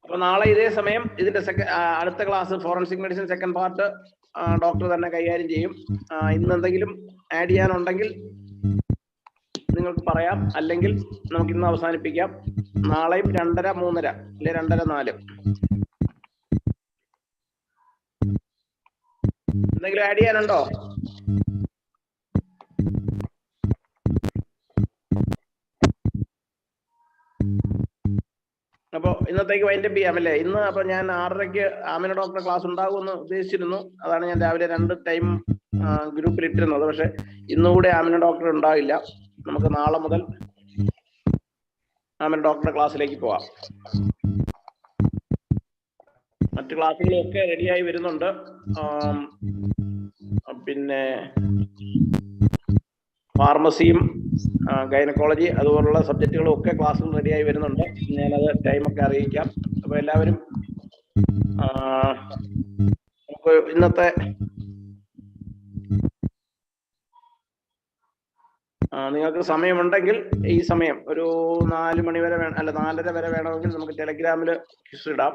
അപ്പൊ നാളെ ഇതേ സമയം ഇതിന്റെ അടുത്ത class forensic medicine second part doctor തന്നെ കൈകാര്യം ചെയ്യും. ഇന്ന് എന്തെങ്കിലും ആഡ് ചെയ്യാനുണ്ടെങ്കിൽ നിങ്ങൾക്ക് പറയാം, അല്ലെങ്കിൽ നമുക്ക് ഇന്ന് അവസാനിപ്പിക്കാം. നാളെയും 2:30, 3:30 അല്ലെ 2:30, 4 എന്തെങ്കിലും ആഡ് ചെയ്യാനുണ്ടോ? അപ്പൊ ഇന്നത്തേക്ക് വൈൻഡപ്പ് ചെയ്യാം അല്ലേ? ഇന്ന് അപ്പൊ ഞാൻ 6:30 ആമിന ഡോക്ടറെ ക്ലാസ് ഉണ്ടാകുമെന്ന് ഉദ്ദേശിച്ചിരുന്നു. അതാണ് ഞാൻ രാവിലെ 2 ടൈം ഗ്രൂപ്പിൽ ഇട്ടിരുന്നത്. പക്ഷെ ഇന്നുകൂടെ ആമിന ഡോക്ടർ ഉണ്ടാവില്ല. നമുക്ക് നാളെ മുതൽ ആമിന ഡോക്ടറുടെ ക്ലാസ്സിലേക്ക് പോവാം. മറ്റു ക്ലാസ്സുകളൊക്കെ റെഡിയായി വരുന്നുണ്ട്. പിന്നെ ഫാർമസിയും ഗൈനക്കോളജി അതുപോലുള്ള സബ്ജക്റ്റുകളും ഒക്കെ ക്ലാസ്സുകൾ റെഡിയായി വരുന്നുണ്ട്. ഞാനത് ടൈമൊക്കെ അറിയിക്കാം. അപ്പൊ എല്ലാവരും നമുക്ക് ഇന്നത്തെ നിങ്ങൾക്ക് സമയമുണ്ടെങ്കിൽ ഈ സമയം ഒരു 4 മണി വരെ അല്ല 4:30 വരെ വേണമെങ്കിൽ നമുക്ക് ടെലഗ്രാമിൽ ക്വിസ് ഇടാം.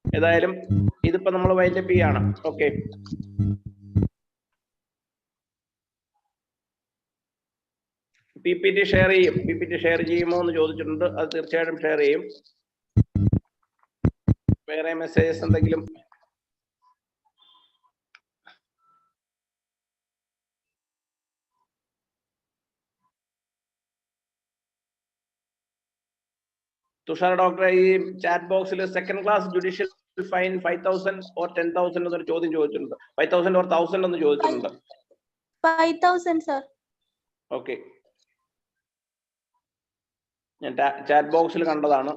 ഏതായാലും ഇതിപ്പോ നമ്മൾ വൈൻഡപ്പ് ചെയ്യാണ്. ഓക്കെ, PPT ഷെയർ ചെയ്യും. PPT ഷെയർ ചെയ്യുമോ എന്ന് ചോദിച്ചിട്ടുണ്ട്. അത് തീർച്ചയായിട്ടും ഷെയർ ചെയ്യും. വേറെ മെസ്സേജസ് എന്തെങ്കിലും? തുഷാർ ഡോക്ടറെ, ഈ ചാറ്റ് ബോക്സിൽ second class judicial fine 5,000 or 10,000 എന്നൊരു ചോദ്യം ചോദിച്ചിട്ടുണ്ട്. 5,000 or 1,000 എന്ന് ചോദിച്ചിട്ടുണ്ട്. 5,000 സർ. ഓക്കെ, ഞാൻ ചാറ്റ് ബോക്സിൽ കണ്ടതാണ്.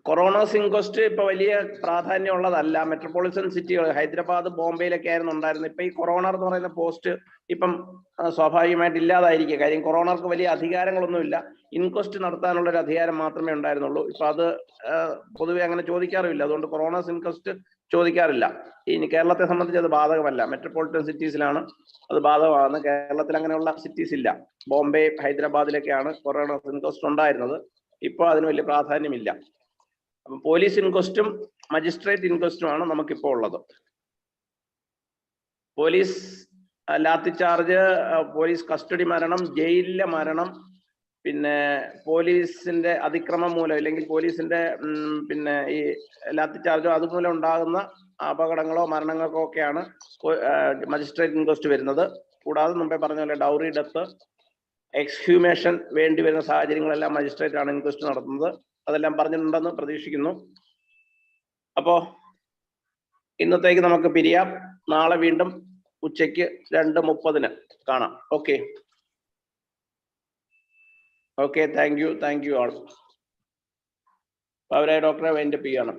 കൊറോണസ് ഇൻക്വസ്റ്റ് ഇപ്പൊ വലിയ പ്രാധാന്യമുള്ളതല്ല. മെട്രോപൊളിറ്റൻ സിറ്റികൾ ഹൈദരാബാദ്, ബോംബെയിലൊക്കെ ആയിരുന്നു ഉണ്ടായിരുന്നത്. ഇപ്പൊ ഈ കൊറോണർ എന്ന് പറയുന്ന പോസ്റ്റ് ഇപ്പം സ്വാഭാവികമായിട്ട് ഇല്ലാതായിരിക്കും. കാര്യം കൊറോണർക്ക് വലിയ അധികാരങ്ങളൊന്നുമില്ല. ഇൻക്വസ്റ്റ് നടത്താനുള്ള ഒരു അധികാരം മാത്രമേ ഉണ്ടായിരുന്നുള്ളൂ. ഇപ്പൊ അത് പൊതുവെ അങ്ങനെ ചോദിക്കാറുമില്ല. അതുകൊണ്ട് കൊറോണസ് ഇൻക്വസ്റ്റ് ചോദിക്കാറില്ല. ഇനി കേരളത്തെ സംബന്ധിച്ച് അത് ബാധകമല്ല. മെട്രോപൊളിറ്റൻ സിറ്റീസിലാണ് അത് ബാധകമാണ്. കേരളത്തിൽ അങ്ങനെയുള്ള സിറ്റീസ് ഇല്ല. ബോംബെ, ഹൈദരാബാദിലൊക്കെയാണ് കൊറോണസ് ഇൻക്വസ്റ്റ് ഉണ്ടായിരുന്നത്. ഇപ്പോൾ അതിന് വലിയ പ്രാധാന്യമില്ല. അപ്പം പോലീസ് ഇൻക്വസ്റ്റും മജിസ്ട്രേറ്റ് ഇൻക്വസ്റ്റുമാണ് നമുക്കിപ്പോൾ ഉള്ളത്. Police lathi charge, police custody മരണം, ജയിലിലെ മരണം, പിന്നെ പോലീസിന്റെ അതിക്രമം മൂലം അല്ലെങ്കിൽ പോലീസിന്റെ പിന്നെ ഈ ലാത്തി ചാർജോ അതുമൂലം ഉണ്ടാകുന്ന അപകടങ്ങളോ മരണങ്ങൾക്കോ ഒക്കെയാണ് മജിസ്ട്രേറ്റ് ഇൻക്വസ്റ്റ് വരുന്നത്. കൂടാതെ മുമ്പേ പറഞ്ഞ പോലെ ഡൗറി ഡെത്ത്, എക്സ്ഹ്യൂമേഷൻ വേണ്ടി വരുന്ന സാഹചര്യങ്ങളെല്ലാം മജിസ്ട്രേറ്റ് ആണ് ഇൻക്വസ്റ്റ് നടത്തുന്നത്. അതെല്ലാം പറഞ്ഞിട്ടുണ്ടെന്ന് പ്രതീക്ഷിക്കുന്നു. അപ്പോ ഇന്നത്തേക്ക് നമുക്ക് പിരിയാം. നാളെ വീണ്ടും ഉച്ചയ്ക്ക് 2:30 കാണാം. Okay, thank you all. അവരെ ഡോക്ടറെ വൈൻഡപ്പ് ചെയ്യണം.